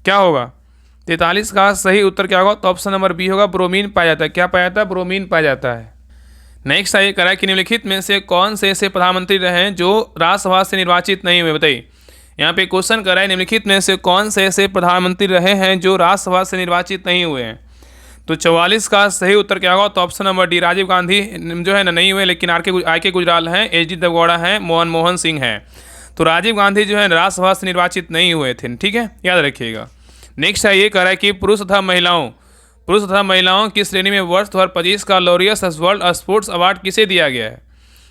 क्या होगा। 43 का सही उत्तर क्या होगा, तो ऑप्शन नंबर बी होगा, ब्रोमीन पाया जाता है। क्या पाया जाता है, ब्रोमीन पाया जाता है। नेक्स्ट आइए करा कि निम्नलिखित में से कौन से ऐसे प्रधानमंत्री रहे हैं जो राज्यसभा से निर्वाचित नहीं हुए, बताइए। यहाँ पे क्वेश्चन करा है, निम्नलिखित में से कौन से ऐसे प्रधानमंत्री रहे हैं जो राज्यसभा से निर्वाचित नहीं हुए हैं। तो 44 का सही उत्तर क्या होगा, तो option number D, Rajiv Gandhi जो है ना नहीं हुए, लेकिन आर के गुजराल हैं, एच डी देवगौड़ा हैं, मनमोहन सिंह हैं। तो राजीव गांधी जो है राज्यसभा से निर्वाचित नहीं हुए थे। ठीक है, याद रखिएगा। नेक्स्ट है ये कह रहा है कि पुरुष तथा महिलाओं की श्रेणी में वर्ष 2025 का लॉरियस वर्ल्ड स्पोर्ट्स अवार्ड किसे दिया गया है।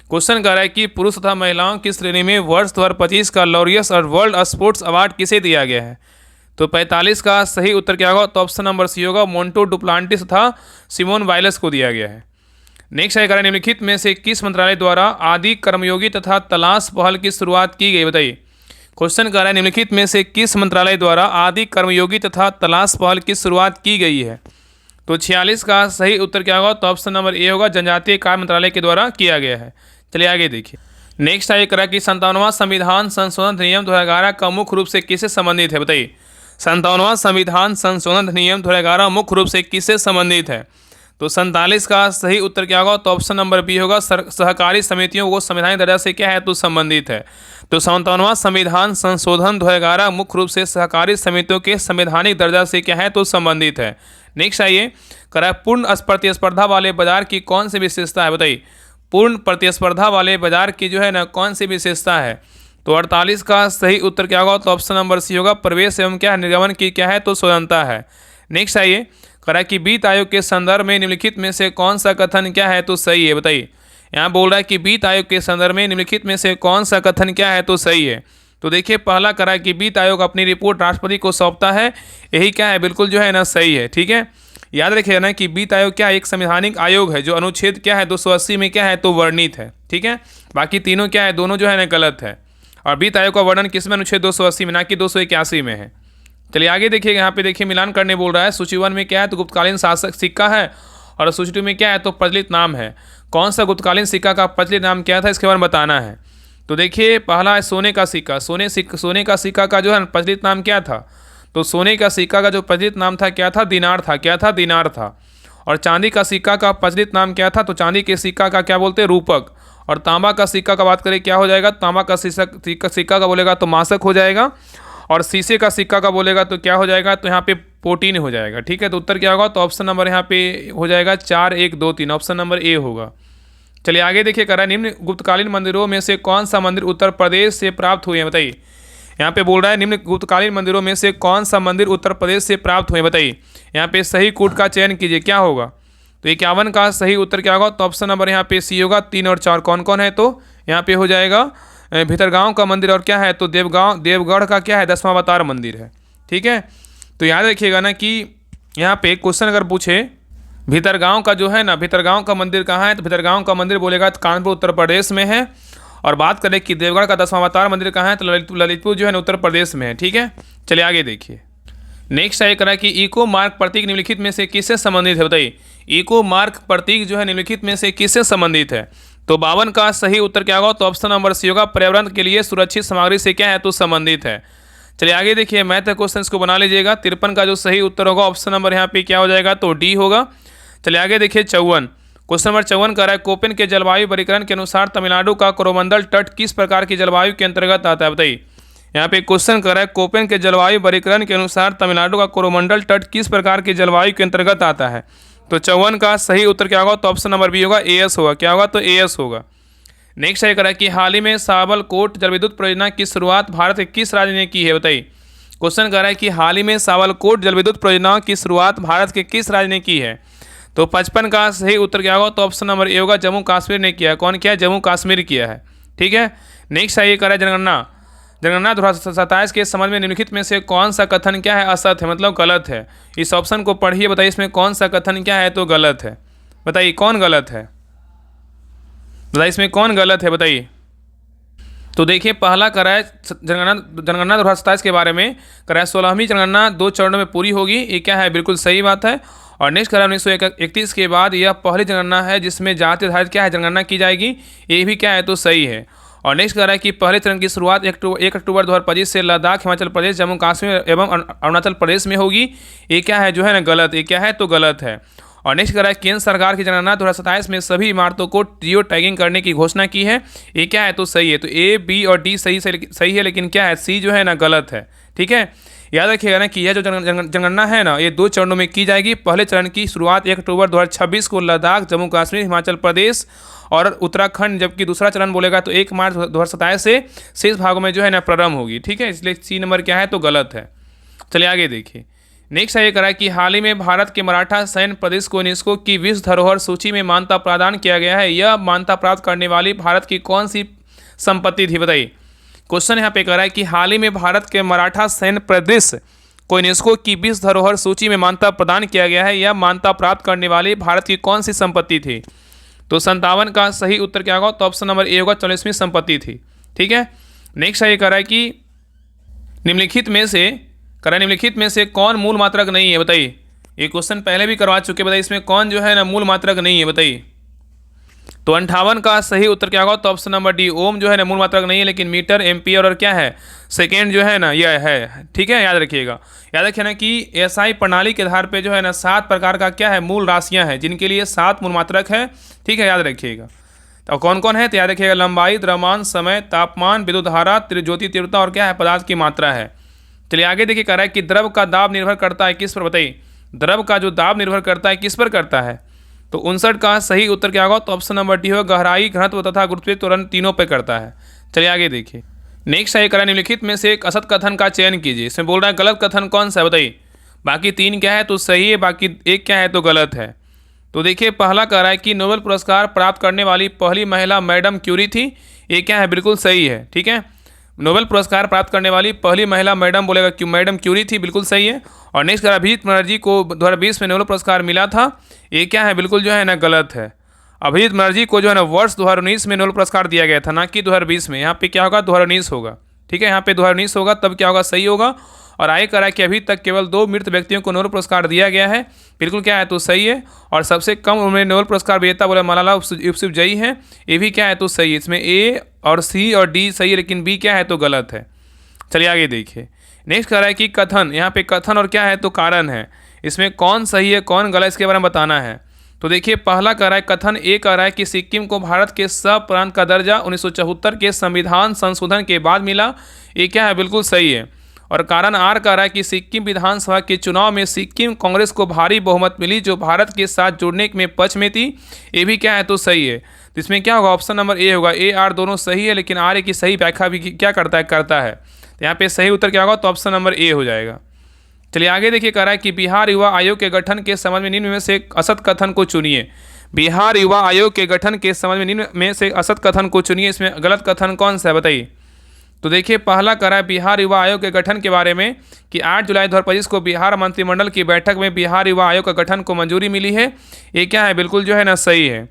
क्वेश्चन कह रहा है कि पुरुष तथा महिलाओं की श्रेणी में वर्ष 2025 का लॉरियस और वर्ल्ड स्पोर्ट्स अवार्ड किसे दिया गया है। तो 45 का सही उत्तर क्या होगा, तो ऑप्शन नंबर सी होगा, मोंटो डुप्लांटिस तथा सिमोन वाइल्स को दिया गया है। नेक्स्ट है, निम्नलिखित में से किस मंत्रालय द्वारा आदि कर्मयोगी तथा तलाश पहल की शुरुआत की गई, बताइए। क्वेश्चन कह रहा है, निम्नलिखित में से किस मंत्रालय द्वारा आदि कर्मयोगी तथा तलाश पहल की शुरुआत की गई है। तो 46 का सही उत्तर क्या होगा, तो ऑप्शन नंबर ए होगा, जनजातीय कार्य मंत्रालय के द्वारा किया गया है। चलिए आगे देखिए। नेक्स्ट है करा कि 57वां संविधान संशोधन अधिनियम 2011 का मुख्य रूप से किससे संबंधित है, बताइए। 57वां संविधान संशोधन अधिनियम 2011 मुख्य रूप से किससे संबंधित है। तो 47 का सही उत्तर क्या होगा, तो ऑप्शन नंबर बी होगा, सहकारी समितियों को संवैधानिक दर्जा से क्या है, तो संबंधित है। तो 57वां संविधान संशोधन 2011 मुख्य रूप से सहकारी समितियों के संवैधानिक दर्जा से क्या है, तो संबंधित है। नेक्स्ट आइए, करा पूर्ण प्रतिस्पर्धा वाले बाजार की कौन सी विशेषता है, बताइए। पूर्ण प्रतिस्पर्धा वाले बाजार की जो है ना कौन सी विशेषता है। तो 48 का सही उत्तर क्या होगा, तो ऑप्शन नंबर सी होगा, प्रवेश एवं क्या निर्गमन की क्या है, तो स्वतंत्रता है। नेक्स्ट आइए, करा कि वित्त आयोग के संदर्भ में निम्नलिखित में से कौन सा कथन क्या है, तो सही है, बताइए। यहाँ बोल रहा है कि वित्त आयोग के संदर्भ में निम्नलिखित में से कौन सा कथन क्या है, तो सही है। तो देखिए पहला करा कि वित्त आयोग अपनी रिपोर्ट राष्ट्रपति को सौंपता है, यही क्या है, बिल्कुल जो है ना सही है। ठीक है, याद रखिए ना कि वित्त आयोग क्या एक संवैधानिक आयोग है जो अनुच्छेद क्या है 280 में क्या है, तो वर्णित है। ठीक है, बाकी तीनों क्या है, दोनों जो है ना गलत है। और वित्त आयोग का वर्णन किसमें, अनुच्छेद 280 में, ना कि 281 में है। चलिए आगे देखिएगा, यहाँ पे देखिए मिलान करने बोल रहा है। सूची 1 में क्या है, तो गुप्तकालीन शासक सिक्का है, और सूची 2 में क्या है, तो प्रचलित नाम है। कौन सा गुप्तकालीन सिक्का का प्रचलित नाम क्या था, इसके बारे में बताना है। तो देखिए पहला है सोने का सिक्का। सोने का सिक्का का जो है प्रचलित नाम क्या था, तो सोने का सिक्का का जो प्रचलित नाम था क्या था, दिनार था। क्या था, दिनार था। और चांदी का सिक्का का प्रचलित नाम क्या था, तो चांदी के सिक्का का क्या बोलते हैं, रूपक। और तांबा का सिक्का का बात करें क्या हो जाएगा, तांबा का सिक्का का बोलेगा तो मासक हो जाएगा। और शीशे का सिक्का का बोलेगा तो क्या हो जाएगा, तो यहाँ पे पोटीन हो जाएगा। ठीक है, तो उत्तर क्या होगा, तो ऑप्शन नंबर यहाँ पे हो जाएगा 4, 1, 2, 3, ऑप्शन नंबर ए होगा। चलिए आगे देखिए, करा निम्न गुप्तकालीन मंदिरों में से कौन सा मंदिर उत्तर प्रदेश से प्राप्त हुए हैं, बताइए। यहाँ पे बोल रहा है निम्न गुप्तकालीन मंदिरों में से कौन सा मंदिर उत्तर प्रदेश से प्राप्त हुए, बताइए। यहाँ पे सही कूट का चयन कीजिए, क्या होगा। तो 51 का सही उत्तर क्या होगा, तो ऑप्शन नंबर यहाँ पे सी होगा। 3 और 4 कौन कौन है, तो यहाँ पे हो जाएगा भीतरगांव का मंदिर, और क्या है, तो देवगढ़ का क्या है, 10वां अवतार मंदिर है। ठीक है, तो याद रखिएगा ना कि यहाँ पे क्वेश्चन अगर पूछे भीतरगांव का जो है ना, भीतरगांव का मंदिर कहाँ है, तो भीतरगांव का मंदिर बोलेगा तो कानपुर उत्तर प्रदेश में है। और बात करें कि देवगढ़ का 10वां अवतार मंदिर कहाँ है, तो ललितपुर जो है ना उत्तर प्रदेश में है। ठीक है, चलिए आगे देखिए। नेक्स्ट है करा कि इको मार्क प्रतीक निम्नलिखित में से किससे संबंधित है, बताइए। इको मार्क प्रतीक जो है निम्नलिखित में से किससे संबंधित है, तो 52 का सही उत्तर क्या होगा, तो ऑप्शन नंबर सी होगा, पर्यावरण के लिए सुरक्षित सामग्री से क्या है, तो संबंधित है। चलिए आगे देखिए, मैथ क्वेश्चन को बना लीजिएगा। 53 का जो सही उत्तर होगा ऑप्शन नंबर यहाँ पे क्या हो जाएगा, तो डी होगा। चलिए आगे देखिए 54, क्वेश्चन नंबर 54 कर रहा है कोपेन के जलवायु वर्गीकरण के अनुसार तमिलनाडु का कोरोमंडल तट किस प्रकार की जलवायु के अंतर्गत आता है, बताइए। यहाँ पे क्वेश्चन कर रहा है कोपेन के जलवायु वर्गीकरण के अनुसार तमिलनाडु का कोरोमंडल तट किस प्रकार की जलवायु के अंतर्गत आता है, तो 54 का सही उत्तर क्या होगा, तो ऑप्शन नंबर बी होगा, एएस होगा। क्या होगा, तो एएस होगा। नेक्स्ट है करा कि हाल ही में सावलकोट जलविद्युत परियोजना की शुरुआत भारत के किस राज्य ने की है, बताइए। क्वेश्चन कर रहा है कि हाल ही में सावलकोट जलविद्युत परियोजना की शुरुआत भारत के किस राज्य ने की है, तो 55 का सही उत्तर क्या होगा, तो ऑप्शन नंबर ए होगा, जम्मू कश्मीर ने किया है। कौन किया है, जम्मू कश्मीर किया है। ठीक है, नेक्स्ट है ये करा जनगणना 2027 के संबंध में निम्नलिखित में से कौन सा कथन क्या है, असत्य है, मतलब गलत है। इस ऑप्शन को पढ़िए, बताइए इसमें कौन सा कथन क्या है, तो गलत है। बताइए कौन गलत है, बताइए इसमें कौन गलत है, बताइए। तो देखिए पहला करा है जनगणना 2027 के बारे में करा है 16वीं जनगणना 2 चरणों में पूरी होगी, ये क्या है, बिल्कुल सही बात है। और नेक्स्ट करा 1931 के बाद यह पहली जनगणना है जिसमें जाति आधारित क्या है जनगणना की जाएगी, ये भी क्या है, तो सही है। और नेक्स्ट कह रहा है कि पहले चरण की शुरुआत 1 अक्टूबर 2025 से लद्दाख, हिमाचल प्रदेश, जम्मू कश्मीर एवं अरुणाचल प्रदेश में होगी, ये क्या है, जो है ना गलत, ये क्या है, तो गलत है। और नेक्स्ट कह रहा है केंद्र सरकार की जनगणना 2027 में सभी इमारतों को जियो टैगिंग करने की घोषणा की है, ये क्या है, तो सही है। तो ए, बी और डी सही है, लेकिन क्या है, सी जो है ना गलत है। ठीक है, याद रखिएगा ना कि यह जो जनगणना है ना ये 2 चरणों में की जाएगी। पहले चरण की शुरुआत 1 अक्टूबर 2026 को लद्दाख, जम्मू कश्मीर, हिमाचल प्रदेश और उत्तराखंड, जबकि दूसरा चरण बोलेगा तो 1 मार्च 2027 से शेष भागों में जो है ना प्रारंभ होगी। ठीक है, इसलिए सी नंबर क्या है, तो गलत है। चलिए आगे देखिए। नेक्स्ट है ये करा कि हाल ही में भारत के मराठा सैन्य प्रदेश को यूनेस्को की विश्व धरोहर सूची में मान्यता प्रदान किया गया है। यह मान्यता प्राप्त करने वाली भारत की कौन सी संपत्ति थी, बताइए। क्वेश्चन यहाँ पे कह रहा है कि हाल ही में भारत के मराठा सैन्य प्रदेश को यूनेस्को की विश्व धरोहर सूची में मान्यता प्रदान किया गया है। यह मान्यता प्राप्त करने वाली भारत की कौन सी संपत्ति थी, तो 57 का सही उत्तर क्या होगा, तो ऑप्शन नंबर ए होगा, 44वीं संपत्ति थी। ठीक है, नेक्स्ट है ये कह रहा है कि निम्नलिखित में से कौन मूल मात्रक नहीं है, बताइए। ये क्वेश्चन पहले भी करवा चुके, बताइए इसमें कौन जो है ना मूल मात्रक नहीं है, बताइए। तो 58 का सही उत्तर क्या होगा, तो ऑप्शन नंबर डी, ओम जो है ना मूल मात्रक नहीं है, लेकिन मीटर, एम्पियर और क्या है, सेकेंड जो है ना यह है। ठीक है, याद रखिएगा। याद रखिए ना कि एसआई प्रणाली के आधार पे जो है ना 7 प्रकार का क्या है मूल राशियां हैं, जिनके लिए 7 मूल मात्रक है। ठीक है, याद रखिएगा। तो कौन कौन है, तो याद रखिएगा लंबाई, द्रव्यमान, समय, तापमान, विद्युत धारा, ज्योति तीव्रता और क्या है, पदार्थ की मात्रा है। चलिए आगे देखिए, कह रहा है कि द्रव का दाब निर्भर करता है किस पर, बताइए। द्रव का जो दाब निर्भर करता है किस पर करता है, तो 59 का सही उत्तर क्या होगा, तो ऑप्शन नंबर डी होगा, गहराई, घनत्व तथा गुरुत्वीय त्वरण तीनों पे करता है। चलिए आगे देखिए। नेक्स्ट है करा निम्नलिखित में से एक असत कथन का चयन कीजिए। इसमें बोल रहा है गलत कथन कौन सा है, बताइए। बाकी 3 क्या है, तो सही है, बाकी 1 क्या है, तो गलत है। तो देखिए पहला कह रहा है कि नोबेल पुरस्कार प्राप्त करने वाली पहली महिला मैडम क्यूरी थी, ये क्या है, बिल्कुल सही है। ठीक है, नोबेल पुरस्कार प्राप्त करने वाली पहली महिला मैडम बोलेगा क्यों, मैडम क्यूरी थी, बिल्कुल सही है। और नेक्स्ट करा अभिजीत बनर्जी को 2020 में नोबेल पुरस्कार मिला था, ये क्या है, बिल्कुल जो है ना गलत है। अभिजीत बनर्जी को जो है ना वर्ष 2019 में नोबेल पुरस्कार दिया गया था, ना कि 2020 में। यहाँ पे क्या होगा, 2019 होगा। ठीक है, यहाँ पे 2019 होगा, तब क्या होगा, सही होगा। और आगे करा कि अभी तक केवल 2 मृत व्यक्तियों को नोबेल पुरस्कार दिया गया है, बिल्कुल क्या है, तो सही है। और सबसे कम उम्र में नोबेल पुरस्कार विजेता बोले मलाला यूसुफजई है, ये भी क्या है, तो सही है। इसमें ए और सी और डी सही है, लेकिन बी क्या है, तो गलत है। चलिए आगे देखिए। नेक्स्ट कह रहा है कि कथन, यहाँ पे कथन और क्या है, तो कारण है। इसमें कौन सही है कौन गलत, इसके बारे में बताना है। तो देखिए पहला कह रहा है कथन ए कह रहा है कि सिक्किम को भारत के सब प्रांत का दर्जा 1974 के संविधान संशोधन के बाद मिला, ये क्या है, बिल्कुल सही है। और कारण आर कह रहा है कि सिक्किम विधानसभा के चुनाव में सिक्किम कांग्रेस को भारी बहुमत मिली जो भारत के साथ जुड़ने में पक्ष में थी, ये भी क्या है, तो सही है। तो इसमें क्या होगा, ऑप्शन नंबर ए होगा, ए आर दोनों सही है, लेकिन आर की सही व्याख्या भी क्या करता है। तो यहाँ पे सही उत्तर क्या होगा, तो ऑप्शन नंबर ए हो जाएगा। चलिए आगे देखिए, कह रहा है कि बिहार युवा आयोग के गठन के संबंध में निम्न में से असत कथन को चुनिए। बिहार युवा आयोग के गठन के संबंध में निम्न में से असत कथन को चुनिए। इसमें गलत कथन कौन सा है, बताइए। तो देखिए पहला कह रहा है बिहार युवा आयोग के गठन के बारे में कि 8 जुलाई 2025 को बिहार मंत्रिमंडल की बैठक में बिहार युवा आयोग का गठन को मंजूरी मिली है, ये क्या है, बिल्कुल जो है ना सही है।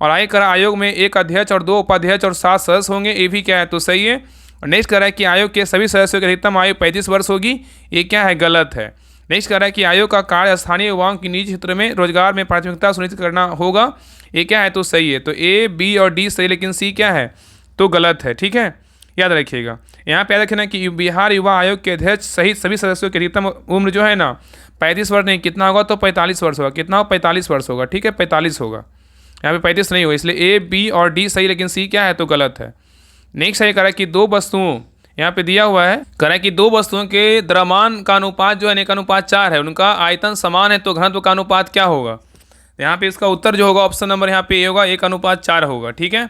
और आयकर आयोग में 1 अध्यक्ष और 2 उपाध्यक्ष और 7 सदस्य होंगे, ये भी क्या है तो सही है। और नेक्स्ट कह रहा है कि आयोग के सभी सदस्यों की अधिकतम आयु 35 वर्ष होगी, ये क्या है गलत है। नेक्स्ट कह रहा है कि आयोग का कार्य स्थानीय युवाओं की निजी क्षेत्र में रोजगार में प्राथमिकता सुनिश्चित करना होगा, ये क्या है तो सही है। तो ए, बी और डी सही, लेकिन सी क्या है तो गलत है, ठीक है, याद रखिएगा। यहाँ पे याद रखना कि बिहार युवा आयोग के अध्यक्ष सहित सभी सदस्यों की अधिकतम उम्र जो है ना 35 वर्ष नहीं, कितना होगा तो 45 वर्ष होगा, कितना हो 45 वर्ष होगा, ठीक है 45 होगा, यहाँ पे 35 नहीं होगा, इसलिए ए, बी और डी सही, लेकिन सी क्या है तो गलत है। नेक्स्ट सही करा कि 2 वस्तुओं, यहाँ पे दिया हुआ है करा कि 2 वस्तुओं के द्रव्यमान का अनुपात जो है 1:4 है, उनका आयतन समान है तो घनत्व का अनुपात क्या होगा। यहाँ पे इसका उत्तर जो होगा ऑप्शन नंबर यहाँ पे ए होगा, 1:4 होगा, ठीक है।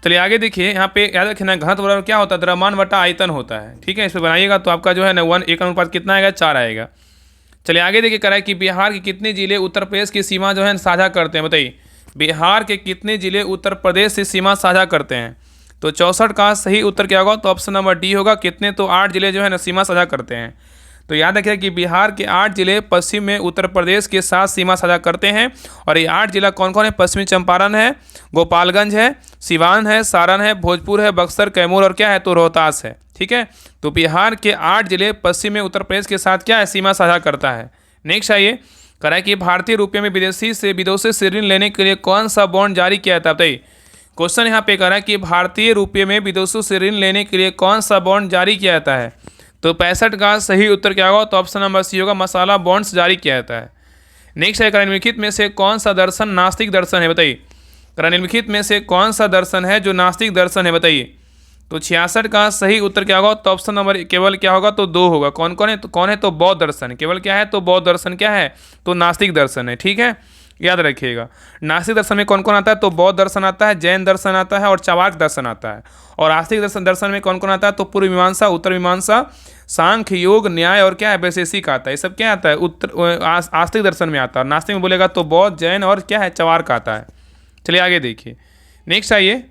चलिए आगे देखिए, यहाँ पे याद रखना घनत्व बराबर क्या होता है द्रव्यमान बटा आयतन होता है, ठीक है। इस पर बनाइएगा तो आपका जो है ना 1 कितना आएगा 4 आएगा। चलिए आगे देखिए करा कि बिहार के कितने जिले उत्तर प्रदेश की सीमा जो है साझा करते हैं, बताइए बिहार के कितने जिले उत्तर प्रदेश से सीमा साझा करते हैं। तो 64 का सही उत्तर क्या होगा तो ऑप्शन नंबर डी होगा, कितने तो 8 जिले जो है ना सीमा साझा करते हैं। तो याद रखिए कि बिहार के 8 जिले पश्चिम में उत्तर प्रदेश के साथ सीमा साझा करते हैं, और ये 8 जिला कौन कौन है, पश्चिमी चंपारण है, गोपालगंज है, सिवान है, सारण है, भोजपुर है, बक्सर, कैमूर और क्या है तो रोहतास है, ठीक है। तो बिहार के 8 जिले पश्चिम में उत्तर प्रदेश के साथ क्या है सीमा साझा करता है। नेक्स्ट आइए करा कि भारतीय रुपये में विदेशी से ऋण लेने के लिए कौन सा बॉन्ड जारी किया था, बताइए। क्वेश्चन यहाँ पे करा कि भारतीय रुपये में विदेशों से ऋण लेने के लिए कौन सा बॉन्ड जारी किया जाता है। तो 65 का सही उत्तर क्या होगा तो ऑप्शन नंबर सी होगा, मसाला बॉन्ड्स जारी किया जाता है। नेक्स्ट है निम्नलिखित में से कौन सा दर्शन नास्तिक दर्शन है, बताइए। निम्नलिखित में से कौन सा दर्शन है जो नास्तिक दर्शन है, बताइए। तो 66 का सही उत्तर क्या होगा तो ऑप्शन नंबर केवल क्या होगा तो 2 होगा। कौन कौन है तो बौद्ध दर्शन, केवल क्या है तो बौद्ध दर्शन क्या है तो नास्तिक दर्शन है, ठीक है, याद रखिएगा। नास्तिक दर्शन में कौन कौन आता है तो बौद्ध दर्शन आता है, जैन दर्शन आता है और चार्वाक दर्शन आता है। और आस्तिक दर्शन में कौन कौन आता है तो पूर्व मीमांसा, उत्तर मीमांसा, सांख्य, योग, न्याय और क्या है वैशेषिक आता है। ये सब क्या आता है आस्तिक दर्शन में आता है। नास्तिक में बोलेगा तो बौद्ध, जैन और क्या है चार्वाक आता है। चलिए आगे देखिए, नेक्स्ट आइए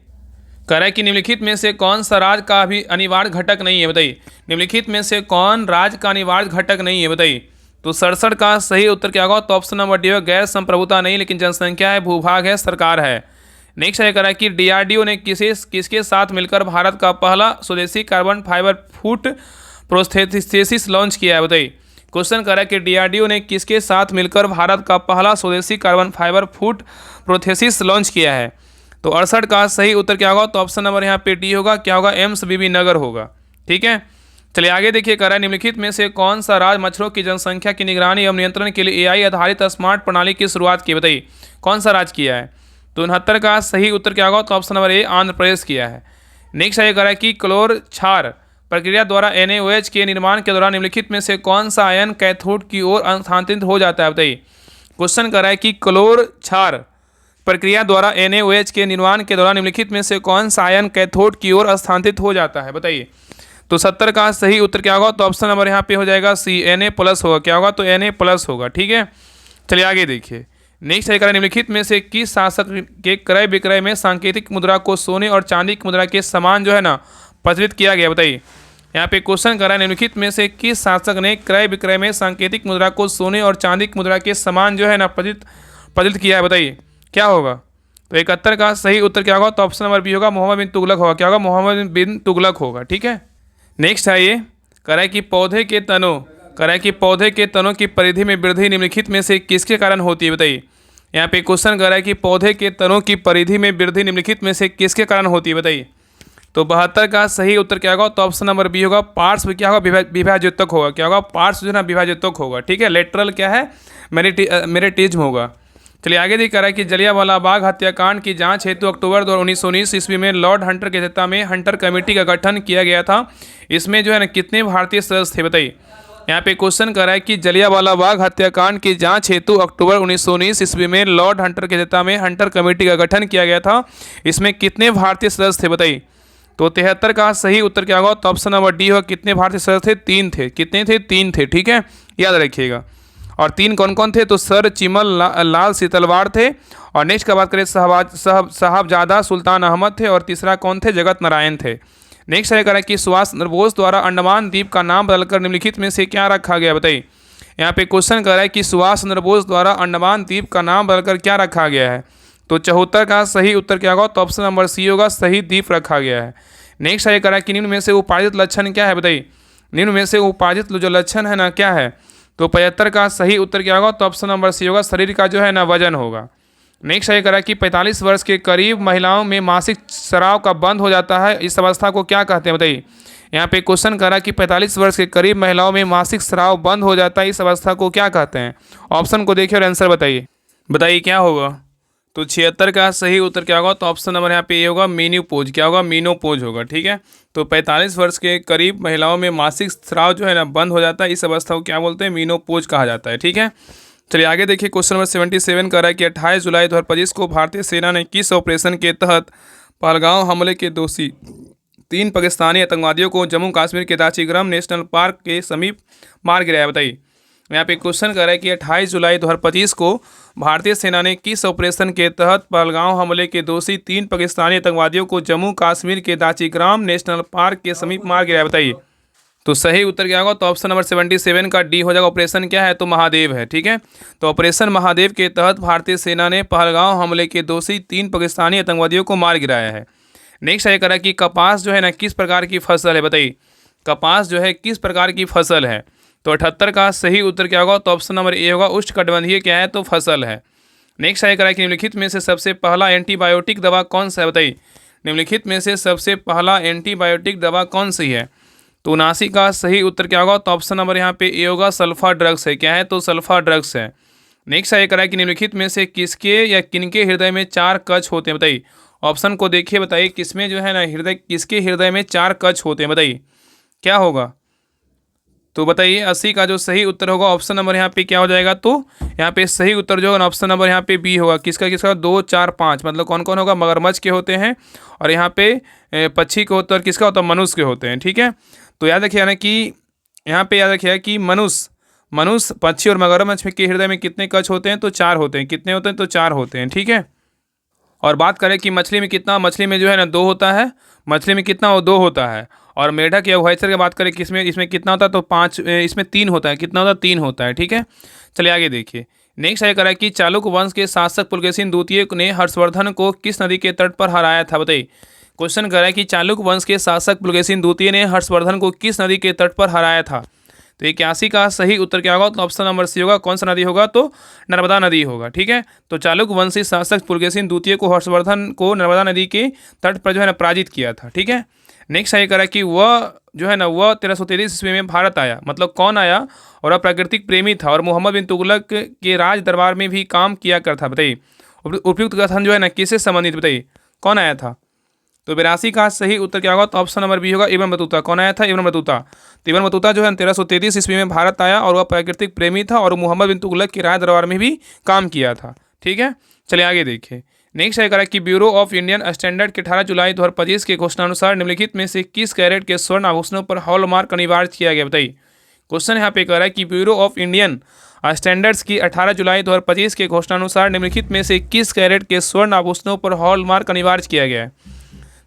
कह रहा है कि निम्नलिखित में से कौन सा राज्य का भी अनिवार्य घटक नहीं है, बताइए। निम्नलिखित में से कौन राज्य का अनिवार्य घटक नहीं है, बताइए। तो 67 का सही उत्तर क्या होगा तो ऑप्शन नंबर डी है, गैर संप्रभुता नहीं, लेकिन जनसंख्या है, भूभाग है, सरकार है। नेक्स्ट है कह रहा है कि डीआरडीओ ने किसके साथ मिलकर भारत का पहला स्वदेशी कार्बन फाइबर फूट प्रोस्थेसिस लॉन्च किया है, बताइए। क्वेश्चन कर रहा है कि डीआरडीओ ने किसके साथ मिलकर भारत का पहला स्वदेशी कार्बन फाइबर फूट प्रोस्थेसिस लॉन्च किया है। तो 68 का सही उत्तर क्या होगा तो ऑप्शन नंबर यहाँ पे डी होगा, क्या होगा एम्स बीबी नगर होगा, ठीक है। चलिए आगे देखिए कह रहा है निम्नलिखित में से कौन सा राज्य मच्छरों की जनसंख्या की निगरानी एवं नियंत्रण के लिए एआई आधारित स्मार्ट प्रणाली की शुरुआत की, बताइए कौन सा राज्य किया है। तो 69 का सही उत्तर क्या होगा तो option number A Andhra Pradesh किया है। नेक्स्ट ये कह रहा है कि क्लोर क्षार प्रक्रिया द्वारा NaOH के निर्माण के दौरान निम्नलिखित में से कौन सा आयन कैथोड की ओर स्थानांतरित हो जाता है, बताइए। क्वेश्चन कर रहा है कि क्लोर क्षार प्रक्रिया द्वारा NaOH के निर्माण के दौरान निम्नलिखित में से कौन सा आयन कैथोड की ओर स्थानांतरित हो जाता है, बताइए। तो 70 का सही उत्तर क्या होगा तो ऑप्शन नंबर यहाँ पे हो जाएगा सी, Na+ होगा, क्या होगा तो Na+ होगा, ठीक है। चलिए आगे देखिए, नेक्स्ट है निम्नलिखित में से किस शासक के क्रय विक्रय में सांकेतिक मुद्रा को सोने और चांदी की मुद्रा के समान जो है ना प्रचलित किया गया, बताइए। यहाँ पे क्वेश्चन कर रहा है निम्नलिखित में से किस शासक ने क्रय विक्रय में सांकेतिक मुद्रा को सोने और चांदी की मुद्रा के समान जो है ना प्रचलित किया है, बताइए क्या होगा। तो 71 का सही उत्तर क्या होगा तो ऑप्शन नंबर बी होगा, मोहम्मद बिन तुगलक होगा, क्या होगा मोहम्मद बिन तुगलक होगा, ठीक है। नेक्स्ट है ये कह रहा है कि पौधे के तनों की परिधि में वृद्धि निम्नलिखित में से किसके कारण होती है, बताइए। यहाँ पे क्वेश्चन कर रहा है कि पौधे के तनों की परिधि में वृद्धि निम्नलिखित में से किसके कारण होती है, बताइए। तो 72 का सही उत्तर क्या होगा तो ऑप्शन नंबर बी होगा, पार्श्व क्या होगा विभाज्योतक होगा, क्या होगा पार्श्व जो है ना विभाज्योतक होगा, ठीक है। लेटरल क्या है मेरिटिज्म होगा। चलिए आगे देखिए कह रहा है कि जलियांवाला बाग हत्याकांड की जांच हेतु अक्टूबर 1919 ईस्वी में लॉर्ड हंटर की अध्यक्षता में हंटर कमेटी का गठन किया गया था। इसमें जो है ना कितने भारतीय सदस्य थे, बताइए। यहाँ पे क्वेश्चन कर रहा है कि जलियांवाला बाग हत्याकांड की जांच हेतु अक्टूबर 1919 ईस्वी में लॉर्ड हंटर की अध्यक्षता में हंटर कमेटी का गठन किया गया था। इसमें कितने भारतीय सदस्य थे, बताइए। तो 73 का सही उत्तर क्या होगा तो ऑप्शन नंबर डी होगा, कितने भारतीय सदस्य थे 3 थे, कितने थे 3 थे, ठीक है, याद रखिएगा। और 3 कौन कौन थे तो सर चिमल लाल सीतलवाड़ थे, और नेक्स्ट का बात करें साहबजादा सुल्तान अहमद थे, और तीसरा कौन थे जगत नारायण थे। नेक्स्ट है कह रहा है कि सुभाष चंद्र बोस द्वारा अंडमान द्वीप का नाम बदलकर निम्नलिखित में से क्या रखा गया, बताइए। यहाँ पे क्वेश्चन कर रहा है कि सुभाष चंद्र बोस द्वारा अंडमान द्वीप का नाम बदलकर क्या रखा गया है। तो 74 का सही उत्तर क्या होगा? तो ऑप्शन नंबर सी होगा, सही द्वीप रखा गया है। नेक्स्ट है करा कि निम्न में से उपार्जित लक्षण क्या है, बताइए। निम्न में से उपार्जित जो लक्षण है ना क्या है? तो 75 का सही उत्तर क्या होगा? तो ऑप्शन नंबर सी होगा, शरीर का जो है ना वजन होगा। नेक्स्ट है करा कि 45 वर्ष के करीब महिलाओं में मासिक स्राव का बंद हो जाता है, इस अवस्था को क्या कहते हैं, बताइए। यहाँ पे क्वेश्चन करा कि 45 वर्ष के करीब महिलाओं में मासिक स्राव बंद हो जाता है, इस अवस्था को क्या कहते हैं? ऑप्शन को देखिए और आंसर बताइए। बताइए क्या होगा? तो 76 का सही उत्तर क्या होगा? तो ऑप्शन नंबर यहाँ पे ये होगा, मीनोपॉज। क्या होगा? मीनोपॉज होगा। ठीक है, तो 45 वर्ष के करीब महिलाओं में मासिक स्राव जो है ना बंद हो जाता है, इस अवस्था को क्या बोलते हैं? मीनोपॉज कहा जाता है। ठीक है, चलिए आगे देखिए। क्वेश्चन नंबर 77 कर रहा है कि 28 जुलाई 2025 को भारतीय सेना ने किस ऑपरेशन के तहत पहलगांव हमले के दोषी 3 पाकिस्तानी आतंकवादियों को जम्मू कश्मीर के दाचिग्राम नेशनल पार्क के समीप मार गिराया? बताइए। यहाँ पे क्वेश्चन कर रहा है कि 28 जुलाई 2025 को भारतीय सेना ने किस ऑपरेशन के तहत पहलगांव हमले के दोषी 3 पाकिस्तानी आतंकवादियों को जम्मू कश्मीर के दाचिग्राम नेशनल पार्क के समीप मार गिराया? बताइए। तो सही उत्तर क्या होगा? तो ऑप्शन नंबर 77 का डी हो जाएगा। ऑपरेशन क्या है? तो महादेव है। ठीक है, तो ऑपरेशन महादेव के तहत भारतीय सेना ने पहलगांव हमले के दोषी 3 पाकिस्तानी आतंकवादियों को मार गिराया है। नेक्स्ट है करा कि कपास जो है ना किस प्रकार की फसल है? बताइए, कपास जो है किस प्रकार की फसल है? तो 78 का सही उत्तर क्या होगा? तो ऑप्शन नंबर ए होगा, उष्णकटिबंधीय क्या है? तो फसल है। नेक्स्ट है करा कि निम्नलिखित में से सबसे पहला एंटीबायोटिक दवा कौन सा है? बताइए, निम्नलिखित में से सबसे पहला एंटीबायोटिक दवा कौन सी है? तो 79 का सही उत्तर क्या होगा? तो ऑप्शन नंबर यहाँ पे ए होगा, सल्फा ड्रग्स है। क्या है? तो सल्फा ड्रग्स है। नेक्स्ट है करा कि निम्नलिखित में से किसके या किनके हृदय में 4 कक्ष होते हैं? बताइए, ऑप्शन को देखिए, बताइए किसमें जो है ना हृदय, किसके हृदय में 4 कक्ष होते हैं? बताइए क्या होगा? तो बताइए 80 का जो सही उत्तर होगा ऑप्शन नंबर यहाँ पे क्या हो जाएगा? तो यहाँ पे सही उत्तर जो होगा ऑप्शन नंबर यहाँ पे बी होगा। किसका किसका? 2, 4, 5 मतलब कौन कौन होगा? मगरमच्छ के होते हैं, और यहाँ पे पक्षी के होते हैं, और किसका होता है? मनुष्य के होते हैं। ठीक है, तो याद रखिए ना कि यहाँ पे याद रखिए कि मनुष्य, पक्षी और मगरमच्छ के हृदय में कितने कक्ष होते हैं? तो 4 होते हैं। कितने होते हैं? तो 4 होते हैं। ठीक है, और बात करें कि मछली में कितना, मछली में जो है ना 2 होता है। मछली में कितना? वो 2 होता है। और मेढक या उभयचर की बात करें किसमें, इसमें कितना होता है? तो 5, इसमें 3 होता है। कितना होता है? 3 होता है। ठीक है, चलिए आगे देखिए। नेक्स्ट है करा कि चालुक्य वंश के शासक पुलकेशिन द्वितीय ने हर्षवर्धन को किस नदी के तट पर हराया था? बताइए, क्वेश्चन कर रहा है कि चालुक्य वंश के शासक पुलकेशिन द्वितीय ने हर्षवर्धन को किस नदी के तट पर हराया था? तो 81 का सही उत्तर क्या होगा? तो ऑप्शन नंबर सी होगा। कौन सा नदी होगा? तो नर्मदा नदी होगा। ठीक है, तो चालुक्य वंशी शासक पुलकेशिन द्वितीय को हर्षवर्धन को नर्मदा नदी के तट पर जो है ना पराजित किया था। ठीक है, नेक्स्ट है करा कि वह जो है ना वह 1333 ईस्वी में भारत आया, मतलब कौन आया? और वह प्राकृतिक प्रेमी था और मोहम्मद बिन तुगलक के राज दरबार में भी काम किया करता। बताइए, उपयुक्त कथन जो है ना किससे संबंधित? बताइए कौन आया था? तो 82 का सही उत्तर क्या होगा? तो ऑप्शन नंबर बी होगा, इब्न बतूता। कौन आया था? Ibn Battuta. तो इब्न बतूता जो है 1333 ईस्वी में भारत आया, और वह प्राकृतिक प्रेमी था और मोहम्मद बिन तुगलक के राज दरबार में भी काम किया था। ठीक है, चलिए आगे देखिए। नेक्स्ट है करा कि ब्यूरो ऑफ इंडियन स्टैंडर्ड के 18 जुलाई 2025 के घोषणानुसार निम्नलिखित में से किस कैरेट के स्वर्ण आभूषणों पर हॉलमार्क अनिवार्य किया गया? बताइए, क्वेश्चन यहाँ पे कह रहा है कि ब्यूरो ऑफ इंडियन स्टैंडर्ड्स की 18 जुलाई 2025 के घोषणानुसार निम्नलिखित में से किस कैरेट के स्वर्ण आभूषणों पर हॉलमार्क अनिवार्य किया गया है?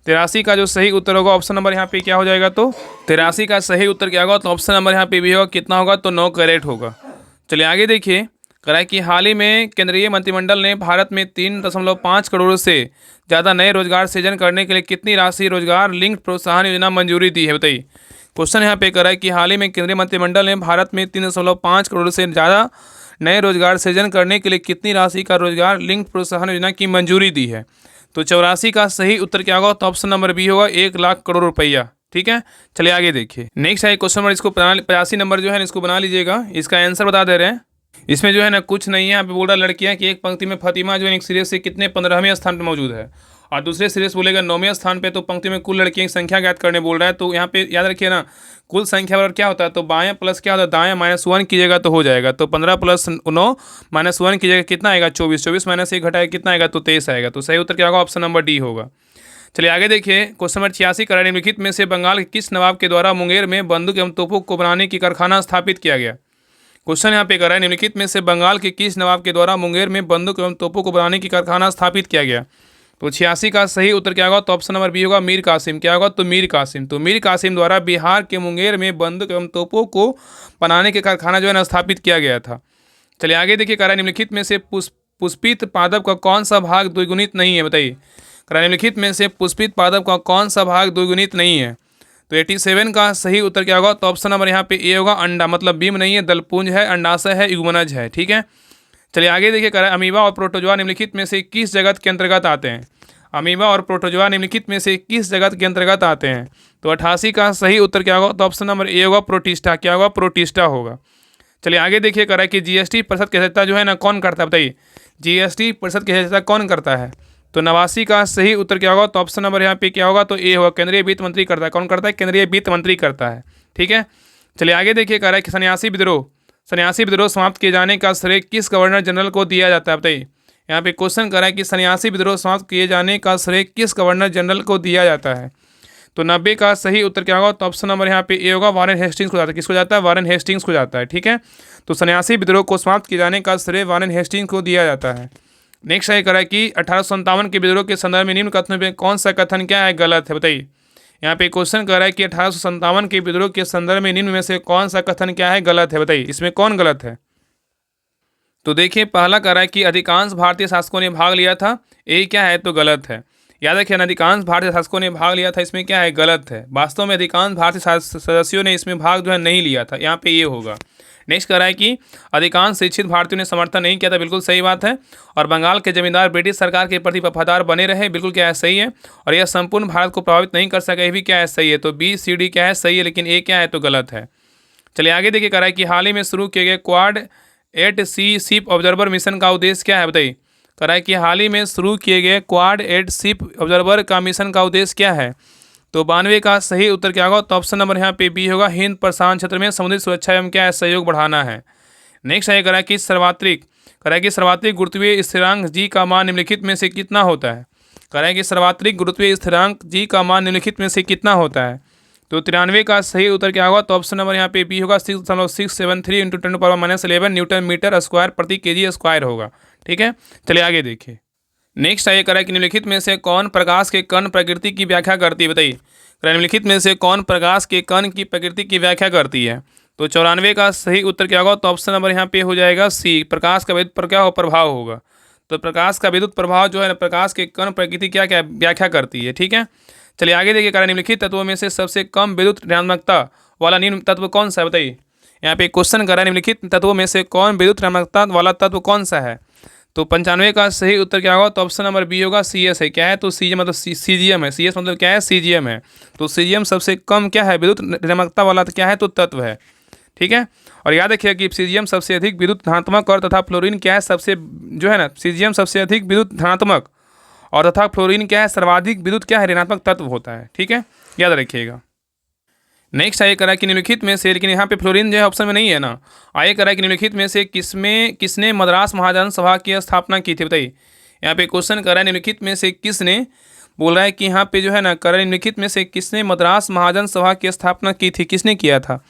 83 का जो सही उत्तर होगा ऑप्शन नंबर यहाँ पे क्या हो जाएगा? तो 83 का सही उत्तर क्या होगा? तो ऑप्शन नंबर यहाँ पे भी होगा। कितना होगा? तो 9 कैरेट होगा। चलिए आगे देखिए। कह है कि हाल ही में केंद्रीय मंत्रिमंडल ने भारत में 3.5 करोड़ से ज़्यादा नए रोजगार सृजन करने के लिए कितनी राशि रोजगार लिंक्ड प्रोत्साहन योजना मंजूरी दी है? बताइए, क्वेश्चन यहाँ पे कह रहा है कि हाल ही में केंद्रीय मंत्रिमंडल ने भारत में 3.5 करोड़ से ज़्यादा नए रोजगार सृजन करने के लिए कितनी राशि का रोजगार लिंक्ड प्रोत्साहन योजना की मंजूरी दी है? तो 84 का सही उत्तर क्या होगा? तो ऑप्शन नंबर बी होगा, 1 लाख करोड़ रुपया। ठीक है, चलिए आगे देखिए। नेक्स्ट है क्वेश्चन नंबर, इसको 85 नंबर जो है इसको बना लीजिएगा। इसका आंसर बता दे रहे हैं। इसमें जो है ना कुछ नहीं है, यहाँ पे बोल रहा लड़कियाँ कि एक पंक्ति में फतिमा जो है एक सिरे से कितने 15वें स्थान पर मौजूद है, और दूसरे सिरे से बोलेगा 9वें स्थान पे, तो पंक्ति में कुल लड़कियों की संख्या ज्ञात करने बोल रहा है। तो यहाँ पे याद रखिए ना, कुल संख्या बराबर क्या होता है? तो बाएं प्लस क्या होता है? दाएं -1 कीजिएगा तो हो जाएगा। तो 15 + 9 -1 कीजिएगा कितना आएगा? 24। 24 - 1 घटाएगा कितना आएगा? तो 23 आएगा। तो सही उत्तर क्या होगा? ऑप्शन नंबर डी होगा। चलिए आगे देखिए। क्वेश्चन नंबर 86 करा निम्नलिखित में से बंगाल के किस नवाब के द्वारा मुंगेर में बंदूक एवं तोपों को बनाने की कारखाना स्थापित किया गया? क्वेश्चन यहाँ पे कर रहा है निम्नलिखित में से बंगाल के किस नवाब के द्वारा मुंगेर में बंदूक एवं तोपों को बनाने की कारखाना स्थापित किया गया? तो 86 का सही उत्तर क्या होगा? तो ऑप्शन नंबर बी होगा, मीर कासिम। क्या होगा? तो मीर कासिम। तो मीर कासिम द्वारा बिहार के मुंगेर में बंदूक एवं तोपों को बनाने के कारखाना जो है ना स्थापित किया गया था। चलिए आगे देखिए। कह रहा है निम्नलिखित में से पुष्पित पादप का कौन सा भाग द्विगुणित नहीं है? बताइए, निम्नलिखित में से पुष्पित पादप का कौन सा भाग द्विगुणित नहीं है? तो 87 का सही उत्तर क्या होगा? तो ऑप्शन नंबर यहाँ पे ए होगा, अंडा, मतलब बीम नहीं है, दलपुंज है, अंडाशय है, युग्मनज है। ठीक है, चलिए आगे देखिए, कह रहा है अमीबा और प्रोटोजोआ निम्नलिखित में से किस जगत के अंतर्गत आते हैं? अमीबा और प्रोटोजोआ निम्नलिखित में से किस जगत के अंतर्गत आते हैं? तो 88 का सही उत्तर क्या होगा? तो ऑप्शन नंबर ए होगा, प्रोटिस्टा। क्या होगा? प्रोटिस्टा होगा। चलिए आगे देखिए, कह रहा है कि जीएसटी परिषद की अध्यक्षता जो है ना कौन करता है? बताइए, जीएसटी परिषद की अध्यक्षता कौन करता है? तो 89 का सही उत्तर क्या होगा? तो ऑप्शन नंबर यहाँ पे क्या होगा? तो ए होगा, केंद्रीय वित्त मंत्री करता है। कौन करता है? केंद्रीय वित्त मंत्री करता है। ठीक है, चलिए आगे देखिए, कह रहा है कि सन्यासी विद्रोह समाप्त किए जाने का श्रेय किस गवर्नर जनरल को दिया जाता है? बताइए, यहाँ पे क्वेश्चन कर रहा है कि सन्यासी विद्रोह समाप्त किए जाने का श्रेय किस गवर्नर जनरल को दिया जाता है? तो 90 का सही उत्तर क्या होगा? तो ऑप्शन नंबर यहाँ पे ए होगा, वारेन हेस्टिंग्स को जाता है। किसको जाता है? वारेन हेस्टिंग्स को जाता है। ठीक है, तो सन्यासी विद्रोह को समाप्त किए जाने का श्रेय वारेन हेस्टिंग्स को दिया जाता है। नेक्स्ट ये करा कि 1857 के विद्रोह के संदर्भ में निम्न कथनों में कौन सा कथन क्या है? गलत है। बताइए, यहाँ पे क्वेश्चन कर रहा है कि 1857 के विद्रोह के संदर्भ में निम्न में से कौन सा कथन क्या है? गलत है। बताइए, इसमें कौन गलत है? तो देखिए, पहला कह रहा है कि अधिकांश भारतीय शासकों ने भाग लिया था, ये क्या है? तो गलत है। याद रखिए, अधिकांश भारतीय शासकों ने भाग लिया था, इसमें क्या है? गलत है। वास्तव में अधिकांश भारतीय सदस्यों ने इसमें भाग जो है नहीं लिया था, यहाँ पे ये होगा। नेक्स्ट कह रहा है कि अधिकांश शिक्षित भारतीयों ने समर्थन नहीं किया था, बिल्कुल सही बात है। और बंगाल के जमींदार ब्रिटिश सरकार के प्रति वफादार बने रहे, बिल्कुल क्या है? सही है। और यह संपूर्ण भारत को प्रभावित नहीं कर सके, ये भी क्या है? सही है। तो बी सी डी क्या है? सही है, लेकिन ए क्या है? तो गलत है। चलिए आगे देखिए, कह रहा है कि हाल ही में शुरू किए गए क्वाड एट सी शिप ऑब्जर्वर मिशन का उद्देश्य क्या है? बताइए, कह रहा है कि हाल ही में शुरू किए गए क्वाड एट शिप ऑब्जर्वर का मिशन का उद्देश्य क्या है? तो 92 का सही उत्तर क्या होगा? तो ऑप्शन नंबर यहाँ पे बी होगा, हिंद प्रशांत क्षेत्र में समुद्री सुरक्षा एवं क्या है? सहयोग बढ़ाना है। नेक्स्ट है, कह रहा है कि सर्वात्रिक गुरुत्वीय स्थिरांक जी का मान निम्नलिखित में से कितना होता है? कह रहा है कि सर्वात्रिक गुरुत्वीय स्थिरांक जी का मान निम्नलिखित में से कितना होता है? तो 93 का सही उत्तर क्या होगा? तो ऑप्शन नंबर यहाँ पे बी होगा, 6.673 इंटू 10⁻11 न्यूटन मीटर स्क्वायर प्रति केजी स्क्वायर होगा। ठीक है, चलिए आगे देखिए। नेक्स्ट है, कह रहा है कि निम्नलिखित में से कौन प्रकाश के कण प्रकृति की व्याख्या करती है? बताइए, निम्नलिखित में से कौन प्रकाश के कण की प्रकृति की व्याख्या करती है? तो 94 का सही उत्तर क्या होगा? तो ऑप्शन नंबर यहाँ पे हो जाएगा सी, प्रकाश का विद्युत पर क्या हो? प्रभाव होगा। तो प्रकाश का विद्युत प्रभाव जो है ना, प्रकाश के कण प्रकृति क्या क्या व्याख्या करती है। ठीक है, चलिए आगे देखिए, कारण निम्नलिखित तत्वों में से सबसे कम विद्युत ऋणात्मकता वाला निम्न तत्व कौन सा है? बताइए, यहाँ पे क्वेश्चन कर रहा है निम्नलिखित तत्वों में से कौन विद्युत ऋणात्मकता वाला तत्व कौन सा है? तो 95 का सही उत्तर क्या होगा? तो ऑप्शन नंबर बी होगा, सी एस है। क्या है? तो सी मतलब सीजीएम है। सी एस मतलब क्या है? सीजीएम है। तो सीजीएम सबसे कम क्या है? विद्युत ऋणात्मकता वाला क्या है? तो तत्व है। ठीक है, और याद रखिए कि सीजीएम सबसे अधिक विद्युत धनात्मक और तथा फ्लोरीन क्या है? सबसे जो है ना, सीजीएम सबसे अधिक विद्युत धनात्मक और तथा फ्लोरीन क्या है? सर्वाधिक विद्युत क्या है? ऋणात्मक तत्व होता है। ठीक है, याद रखिएगा। नेक्स्ट आइए करा कि निम्नलिखित में से, लेकिन यहाँ पे फ्लोरीन जो है ऑप्शन में नहीं है ना। आइए करा कि निम्नलिखित में से किसने मद्रास महाजन सभा की स्थापना की थी? बताइए, यहाँ पे क्वेश्चन कर रहा है निम्नलिखित में से किसने, बोल रहा है कि यहाँ पे जो है ना, कर निम्नलिखित में से किसने मद्रास महाजन सभा की स्थापना की थी? किसने किया था?